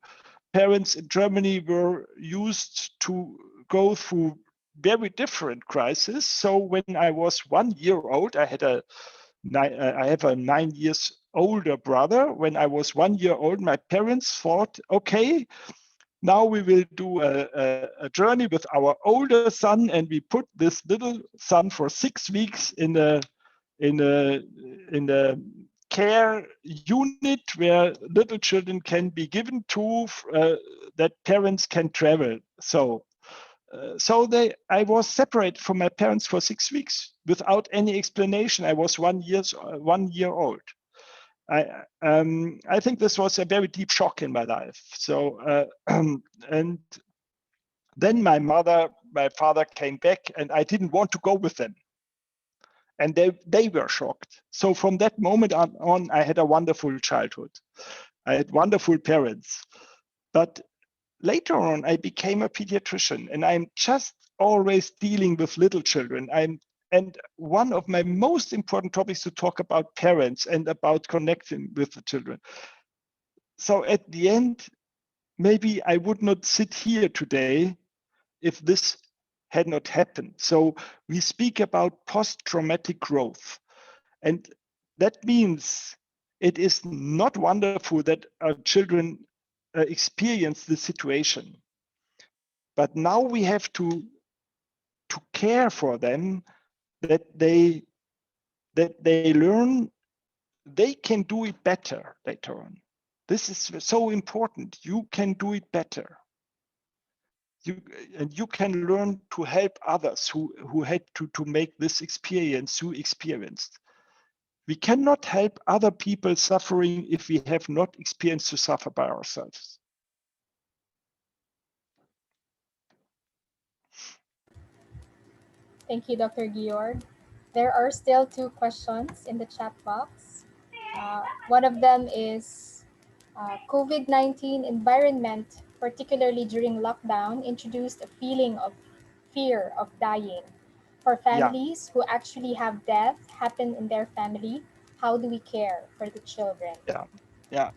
C: Parents in Germany were used to go through very different crises. So when I was 1 year old, I have a 9 years older brother. When I was 1 year old, my parents thought, okay, now we will do a journey with our older son, and we put this little son for 6 weeks in a care unit where little children can be given to, that parents can travel. So So I was separated from my parents for 6 weeks without any explanation. I was 1 year old. I think this was a very deep shock in my life. So and then my father came back, and I didn't want to go with them, and they were shocked. So from that moment on, I had a wonderful childhood. I had wonderful parents, but later on, I became a pediatrician, and I'm just always dealing with little children. And one of my most important topics to talk about parents and about connecting with the children. So at the end, maybe I would not sit here today if this had not happened. So we speak about post-traumatic growth. And that means it is not wonderful that our children experience this situation. But now we have to care for them, that they learn they can do it better later on. This is so important. You can do it better. You can learn to help others who had to make this experience you experienced. We cannot help other people suffering if we have not experienced to suffer by ourselves.
A: Thank you, Dr. Georg. There are still 2 questions in the chat box. One of them is COVID-19 environment, particularly during lockdown, introduced a feeling of fear of dying. For families who actually have death happen in their family, how do we care for the children?
C: Yeah.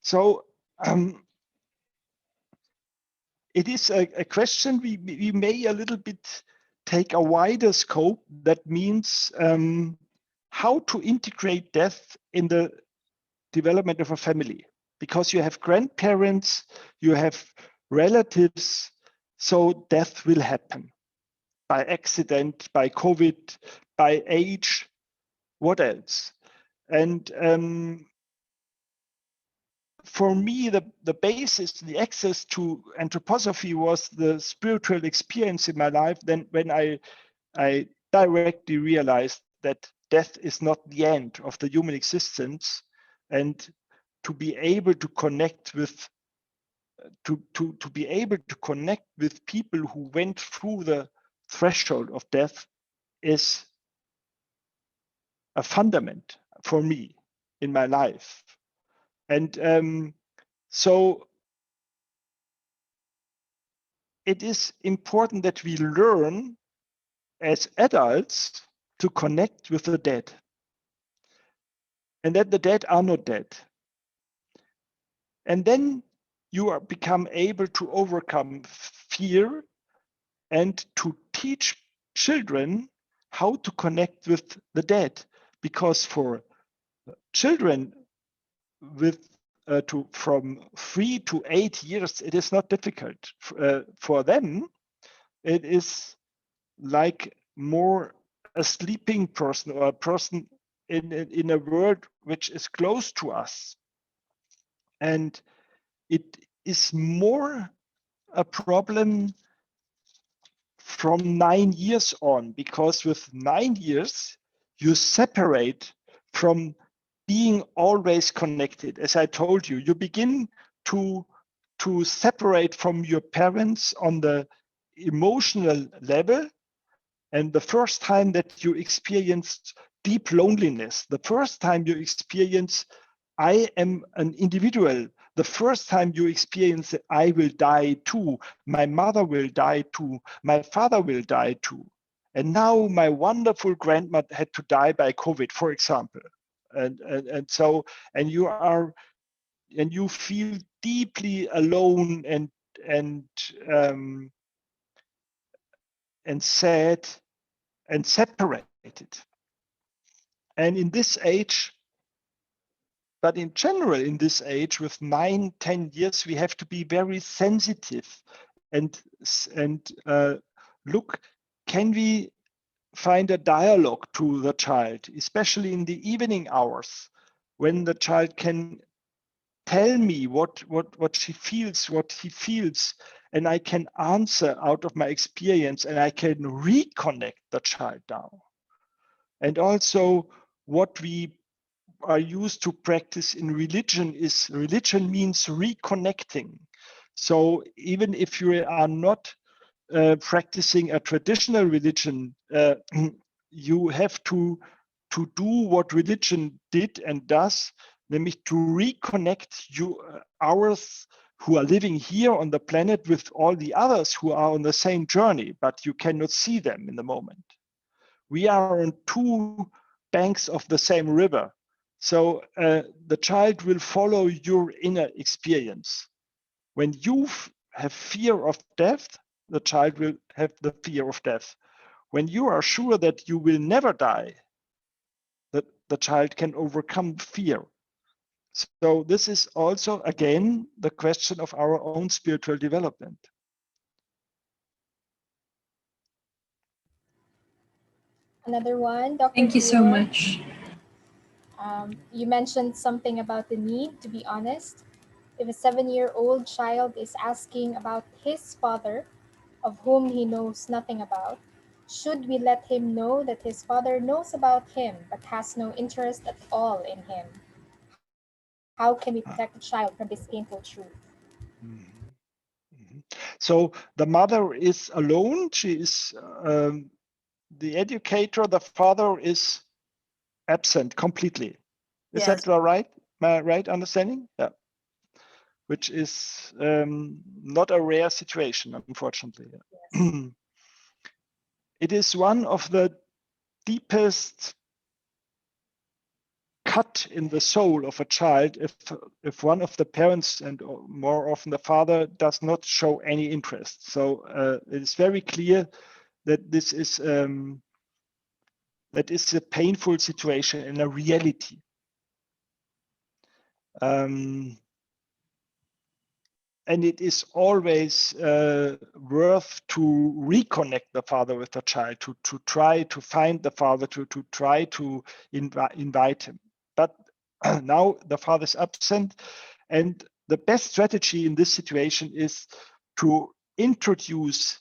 C: So it is a question we may a little bit take a wider scope. That means how to integrate death in the development of a family, because you have grandparents, you have relatives, so death will happen by accident, by COVID, by age, what else? And for me, the basis, the access to anthroposophy was the spiritual experience in my life. Then when I directly realized that death is not the end of the human existence, and to be able to connect with to be able to connect with people who went through the threshold of death is a fundament for me in my life. And so it is important that we learn as adults to connect with the dead, and that the dead are not dead. And then you become able to overcome fear and to teach children how to connect with the dead. Because for children from 3 to 8 years, it is not difficult. For them, it is like more a sleeping person, or a person in a world which is close to us. And it is more a problem from 9 years on, because with 9 years, you separate from being always connected. As I told you, you begin to separate from your parents on the emotional level. And the first time that you experienced deep loneliness, the first time you experience, I am an individual, the first time you experience that I will die too, my mother will die too, my father will die too. And now my wonderful grandmother had to die by COVID, for example. And you feel deeply alone and sad and separated. And in this age, but in general, in this age, with 9, 10 years, we have to be very sensitive and look, can we find a dialogue to the child, especially in the evening hours, when the child can tell me what she feels, what he feels, and I can answer out of my experience, and I can reconnect the child now. And also what we are used to practice in religion means reconnecting. So even if you are not practicing a traditional religion, you have to do what religion did and does, namely to reconnect ours who are living here on the planet with all the others who are on the same journey, but you cannot see them in the moment. We are on two banks of the same river. So the child will follow your inner experience. When you have fear of death, the child will have the fear of death. When you are sure that you will never die, that the child can overcome fear. So this is also, again, the question of our own spiritual development.
A: Another one, Dr.
G: Thank you so
A: Georg.
G: much.
A: You mentioned something about the need to be honest. If a 7-year-old child is asking about his father, of whom he knows nothing about, should we let him know that his father knows about him but has no interest at all in him? How can we protect the child from this painful truth?
C: So the mother is alone. She is the educator. The father is absent completely. Is
F: Yes.
C: that right? My right understanding? Yeah. Which is not a rare situation, unfortunately.
F: Yes.
C: It is one of the deepest cut in the soul of a child if one of the parents, and more often the father, does not show any interest. So it is very clear that this is a painful situation and a reality. And it is always worth to reconnect the father with the child, to try to find the father, to try to invite him. But now the father is absent, and the best strategy in this situation is to introduce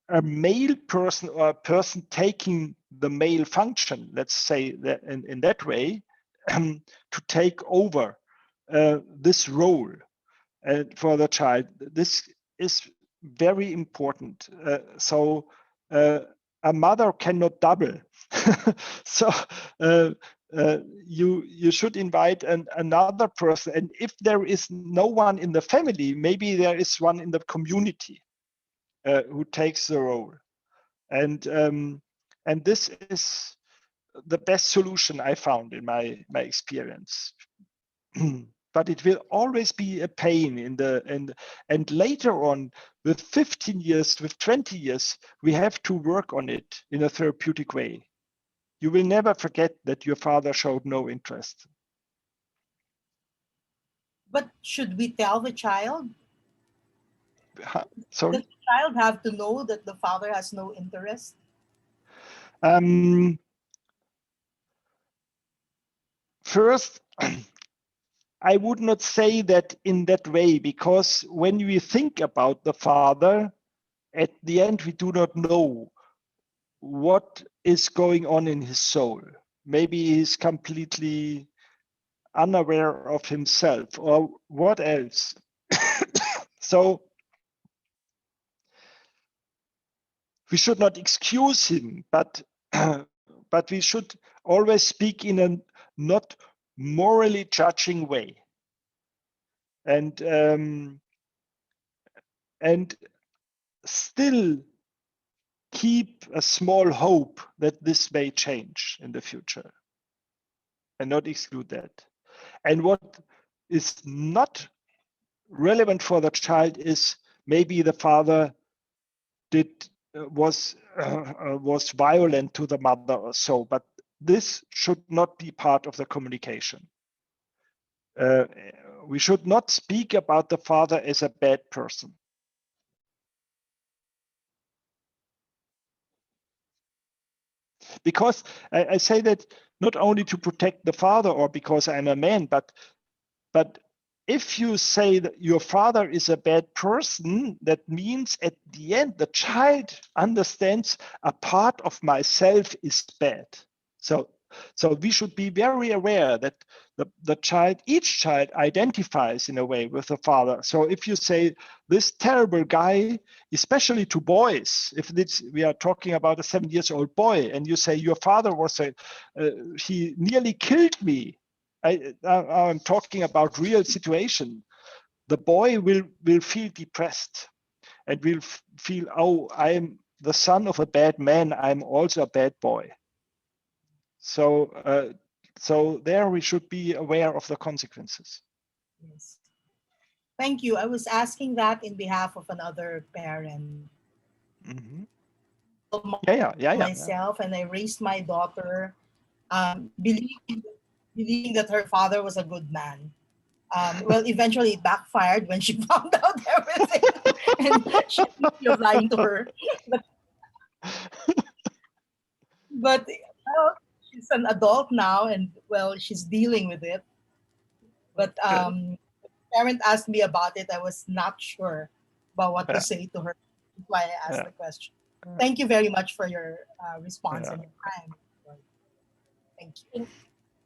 C: a male person or a person taking the male function, let's say that in that way, to take over this role for the child. This is very important. So a mother cannot double. So you should invite another person, and if there is no one in the family, maybe there is one in the community who takes the role, and this is the best solution I found in my experience. But it will always be a pain and later on, with 15 years, with 20 years, we have to work on it in a therapeutic way. You will never forget that your father showed no interest.
F: But should we tell the child?
C: Sorry?
F: Does the child have to know that the father has no interest?
C: First, I would not say that in that way, because when we think about the father, at the end, we do not know what is going on in his soul. Maybe he's completely unaware of himself, or what else. So we should not excuse him, but but we should always speak in a not morally judging way, and still keep a small hope that this may change in the future, and not exclude that. And what is not relevant for the child is maybe the father was violent to the mother or so, but this should not be part of the communication. We should not speak about the father as a bad person. Because I say that not only to protect the father or because I'm a man, but But if you say that your father is a bad person, that means at the end the child understands a part of myself is bad. So we should be very aware that each child identifies in a way with the father. So if you say this terrible guy, especially to boys, if we are talking about a 7-year-old boy, and you say your father was he nearly killed me. I'm talking about real situation. The boy will feel depressed and will feel, oh, I'm the son of a bad man. I'm also a bad boy. So there we should be aware of the consequences.
F: Yes. Thank you. I was asking that in behalf of another parent.
C: Mm-hmm.
F: Single mom
C: Yeah.
F: myself, and I raised my daughter believing that her father was a good man. Well, eventually it backfired when she found out everything, and she's guilty of lying to her. But well, she's an adult now, and well, she's dealing with it. But
C: Okay.
F: parent asked me about it, I was not sure about what to
C: Yeah,
F: say to her. That's why I asked
C: yeah,
F: the question.
C: yeah,
F: Thank you very much for your response
C: yeah.
F: and your time. Thank you.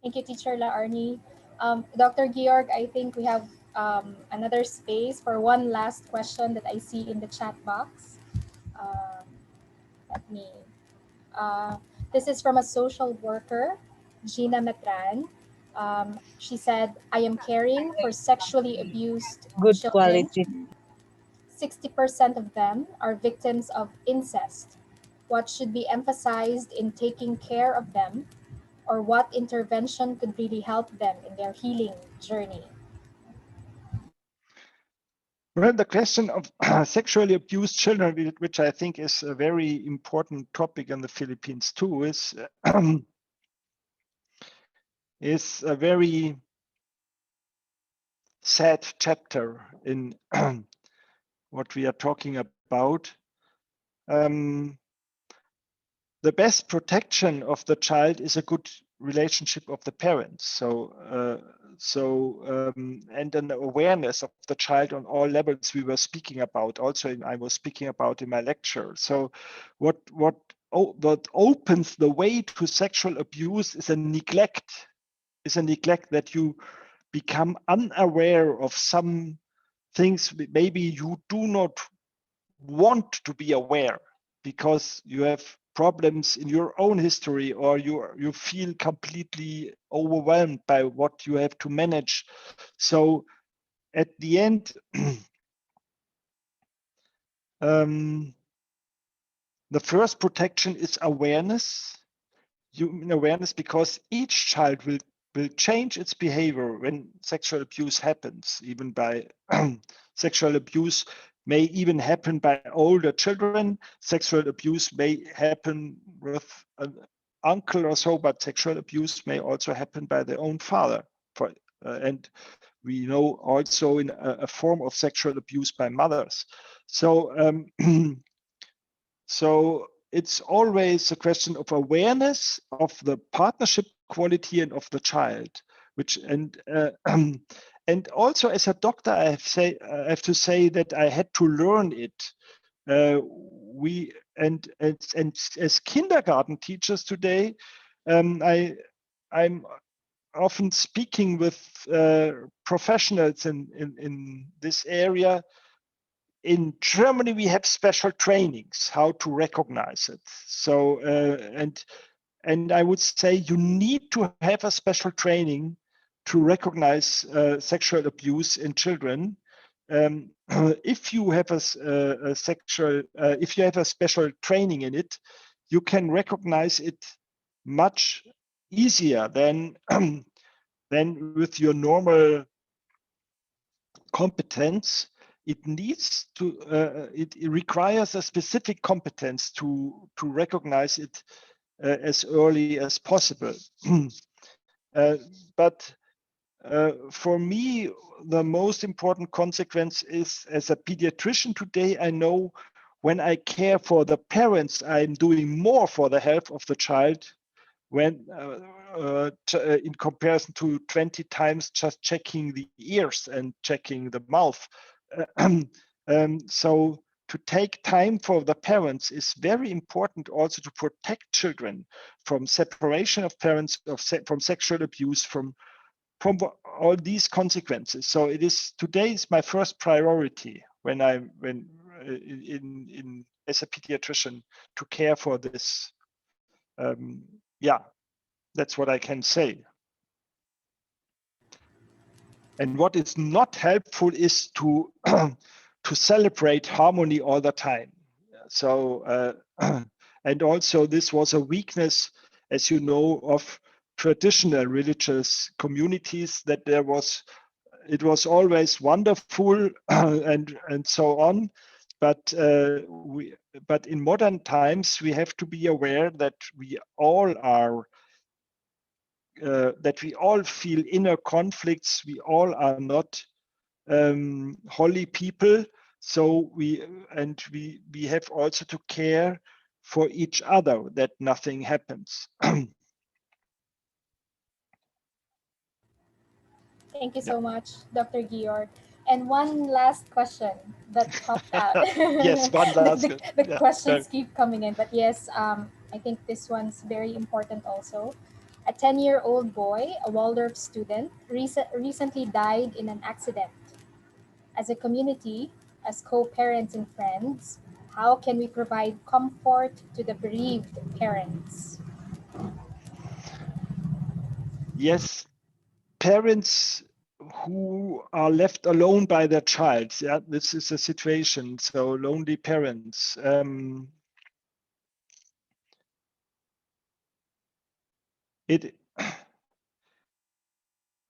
A: Thank you, Teacher La Arnie. Dr. Georg, I think we have another space for one last question that I see in the chat box. Um, let me. Uh, this is from a social worker, Gina Metran. She said, I am caring for sexually abused
G: Good
A: children.
G: quality.
A: 60% of them are victims of incest. What should be emphasized in taking care of them, or what intervention could really help them in their healing journey?
C: Well, the question of sexually abused children, which I think is a very important topic in the Philippines too, is a very sad chapter in what we are talking about. The best protection of the child is a good relationship of the parents. And an awareness of the child on all levels we were speaking about. Also, I was speaking about in my lecture. So, what opens the way to sexual abuse is a neglect. Is a neglect that you become unaware of some things maybe you do not want to be aware because you have problems in your own history, or you feel completely overwhelmed by what you have to manage. So at the end, the first protection is awareness. Awareness, because each child will change its behavior when sexual abuse happens. Even by sexual abuse may even happen by older children. Sexual abuse may happen with an uncle or so, but sexual abuse may also happen by their own father. And we know also in a form of sexual abuse by mothers. So so it's always a question of awareness of the partnership quality and of the child, and also as a doctor, I have to say that I had to learn it. We and as kindergarten teachers today, I'm often speaking with professionals in this area. In Germany, we have special trainings how to recognize it. So and I would say you need to have a special training to recognize sexual abuse in children. If you have if you have a special training in it, you can recognize it much easier than than with your normal competence. It requires a specific competence to recognize it as early as possible. But for me, the most important consequence is, as a pediatrician today, I know when I care for the parents, I'm doing more for the health of the child when in comparison to 20 times just checking the ears and checking the mouth. So to take time for the parents is very important, also to protect children from separation of parents, from sexual abuse, from all these consequences. So it is today is my first priority when in as a pediatrician to care for this. Yeah, that's what I can say. And what is not helpful is to to celebrate harmony all the time. So and also this was a weakness, as you know, of traditional religious communities, that it was always wonderful and so on, but but in modern times we have to be aware that we all are that we all feel inner conflicts. We all are not holy people, so we have also to care for each other, that nothing happens.
A: Thank you so much, Dr. Georg. And one last question that popped out.
C: Yes, one last
A: The
C: yeah,
A: questions keep coming in, but yes, I think this one's very important also. A 10-year-old boy, a Waldorf student, recently died in an accident. As a community, as co-parents and friends, how can we provide comfort to the bereaved parents?
C: yes, parents who are left alone by their child. Yeah, this is a situation. So lonely parents.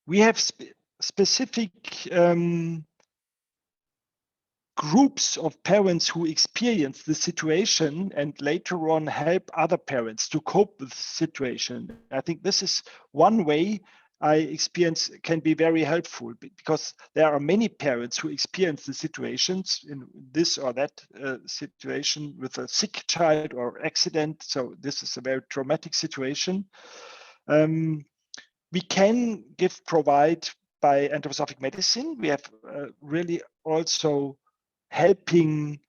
C: We have specific groups of parents who experience the situation and later on help other parents to cope with the situation. I think this is one way I experience can be very helpful, because there are many parents who experience the situations in this or that situation with a sick child or accident. So this is a very traumatic situation. We can provide by anthroposophic medicine. We have really also helping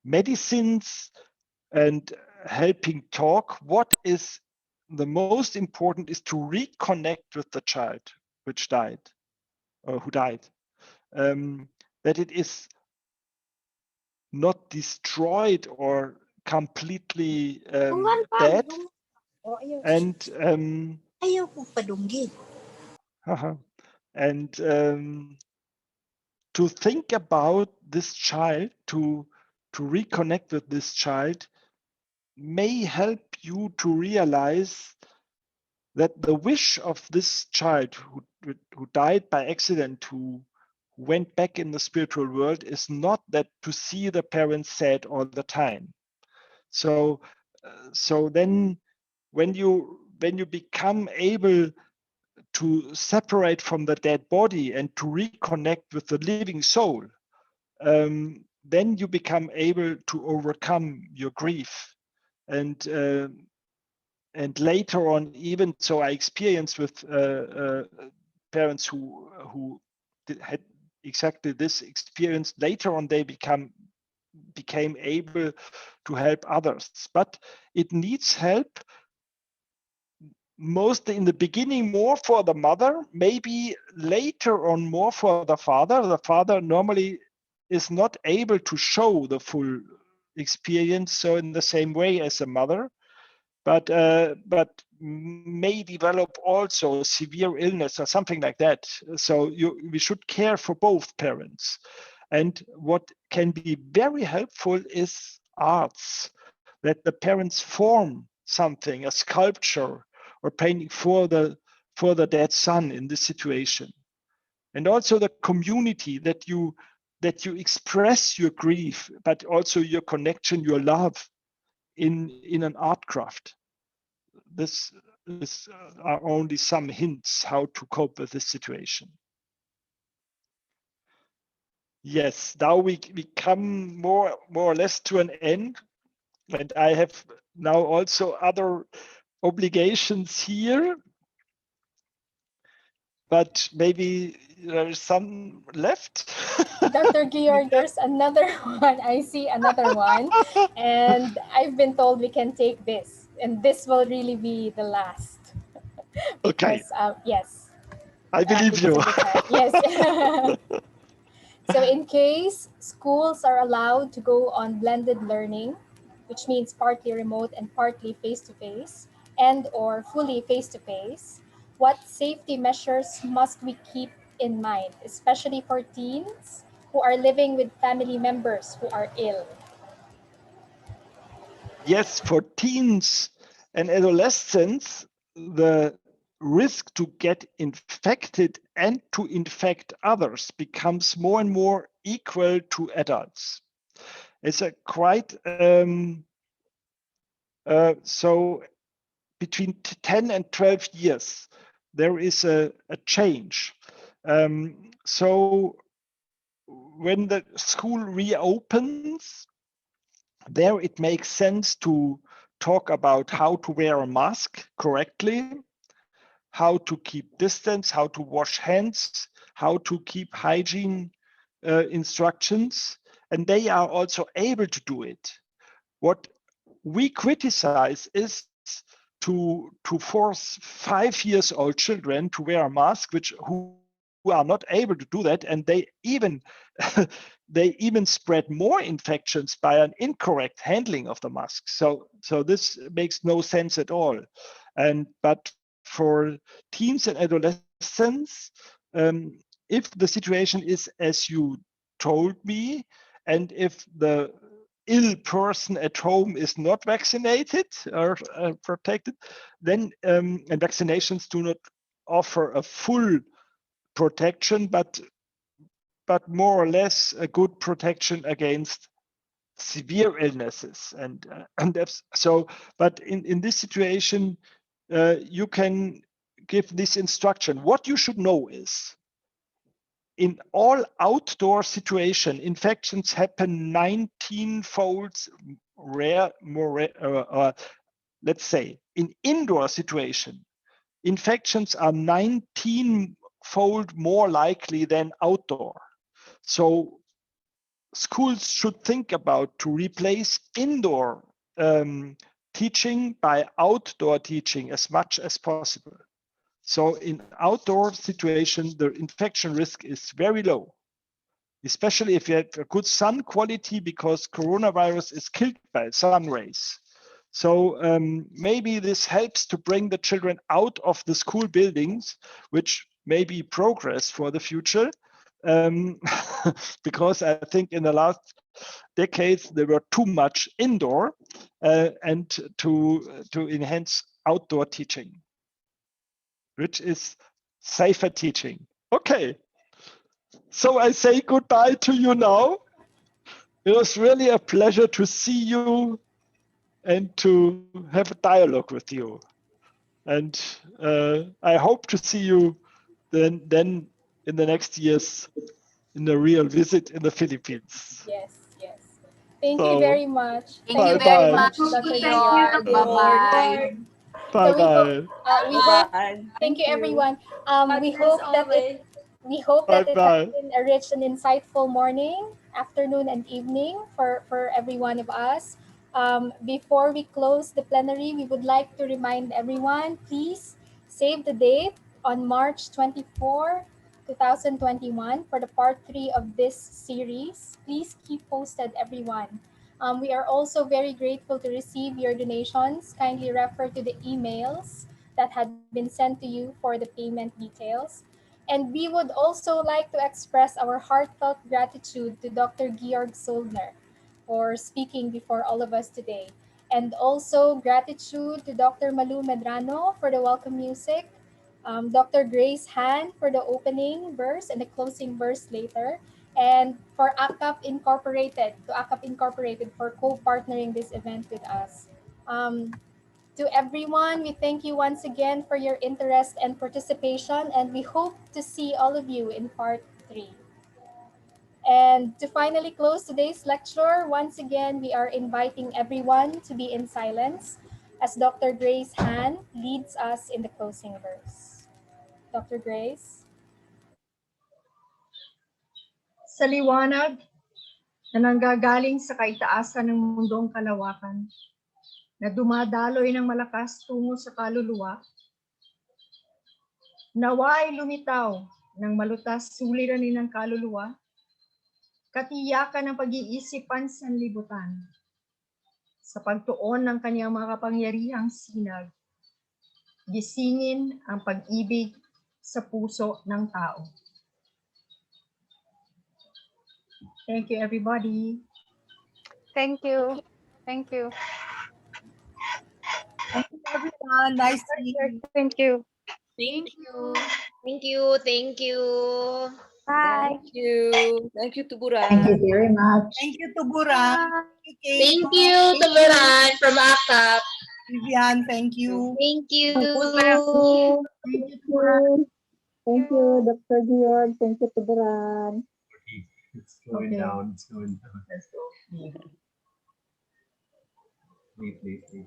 C: medicines and helping talk. What is the most important is to reconnect with the child which died or who died. That it is not destroyed or completely dead. And and to think about this child, to reconnect with this child, may help you to realize that the wish of this child who died by accident, who went back in the spiritual world, is not that to see the parents sad all the time. So so then when you become able to separate from the dead body and to reconnect with the living soul, then you become able to overcome your grief. And later on, even so, I experienced with parents who had exactly this experience. Later on, they became able to help others, but it needs help mostly in the beginning more for the mother, maybe later on more for the father. The father normally is not able to show the full experience so in the same way as a mother, but may develop also severe illness or something like that. So we should care for both parents. And what can be very helpful is arts, that the parents form something, a sculpture or painting for the dead son in this situation. And also the community, that you express your grief, but also your connection, your love in an art craft. This are only some hints how to cope with this situation. Yes, now we come more or less to an end, and I have now also other obligations here, but maybe there's some left.
A: Dr. Georg, there's another one. I see another one. And I've been told we can take this. And this will really be the last.
C: Okay,
A: Because, yes,
C: I believe
A: because
C: you.
A: of the time. Yes. So in case schools are allowed to go on blended learning, which means partly remote and partly face-to-face, and or fully face-to-face, what safety measures must we keep in mind, especially for teens who are living with family members who are ill?
C: Yes, for teens and adolescents, the risk to get infected and to infect others becomes more and more equal to adults. It's a quite so between 10 and 12 years, there is a change. So when the school reopens, there it makes sense to talk about how to wear a mask correctly, how to keep distance, how to wash hands, how to keep hygiene instructions, and they are also able to do it. What we criticize is to force 5 years old children to wear a mask, who are not able to do that, and they even spread more infections by an incorrect handling of the mask. So this makes no sense at all. But for teens and adolescents, if the situation is as you told me, and if the ill person at home is not vaccinated or protected, then and vaccinations do not offer a full protection, but more or less a good protection against severe illnesses. And so, but in this situation, you can give this instruction. What you should know is, in all outdoor situation, infections happen 19 folds let's say, in indoor situation, infections are 19-fold more likely than outdoor. So schools should think about to replace indoor teaching by outdoor teaching as much as possible. So in outdoor situation, the infection risk is very low, especially if you have a good sun quality, because coronavirus is killed by sun rays. So maybe this helps to bring the children out of the school buildings, which may be progress for the future. Because I think in the last decades there were too much indoor and to enhance outdoor teaching, which is safer teaching. Okay, so I say goodbye to you now. It was really a pleasure to see you and to have a dialogue with you. And I hope to see you then in the next years in a real visit in the Philippines.
A: Yes, yes. Thank you
C: So
A: very much.
G: Thank
A: Thank
G: you
A: you
C: bye
G: very
A: very
C: bye.
G: much,
A: much, Dr.
E: Thank you,
A: Georg.
G: Georg.
E: Dr.
G: Bye-bye.
E: Georg.
C: Bye
A: So
C: bye.
A: we hope.
G: Bye-bye.
A: Thank you,
E: Thank you.
A: everyone. We
G: Partners
A: hope that it
G: always.
A: we hope
C: Bye
A: that it has
C: bye.
A: been a rich and insightful morning, afternoon, and evening for every one of us. Before we close the plenary, we would like to remind everyone, please save the date on March 24, 2021 for the part 3 of this series. Please keep posted, everyone. We are also very grateful to receive your donations. Kindly refer to the emails that had been sent to you for the payment details. And we would also like to express our heartfelt gratitude to Dr. Georg Soldner for speaking before all of us today. And also gratitude to Dr. Malu Medrano for the welcome music, Dr. Grace Han for the opening verse and the closing verse later, and for ACAP Incorporated for co-partnering this event with us. Um, to everyone, we thank you once again for your interest and participation, and we hope to see all of you in part 3. And to finally close today's lecture, once again, we are inviting everyone to be in silence as Dr. Grace Han leads us in the closing verse. Dr. Grace?
B: Sa liwanag na nanggagaling sa kaitaasan ng mundong kalawakan, na dumadaloy ng malakas tungo sa kaluluwa, nawa ay lumitaw ng malutas suliranin ng kaluluwa, katiyakan ng pag-iisip pansanlibutan, sa pagtuon ng kanyang mga kapangyarihang sinag, gisingin ang pag-ibig sa puso ng tao. Thank you, everybody.
G: Thank you. Thank you.
F: Thank you, everyone. Nice seeing you.
G: Thank you.
H: Thank you. Thank you. Thank you.
G: Bye.
H: Thank you. Thank you, Tuburan.
E: Thank you very much.
F: Thank you, Tuburan.
H: Thank you, Tuburan from ACAP.
F: Vivian, thank you.
H: Thank you.
B: Thank you, Tura.
I: Thank you, Dr. Georg. Thank you, Tuburan.
J: It's going
B: Okay.
J: down. It's going down.
B: Let's go.
J: Wait.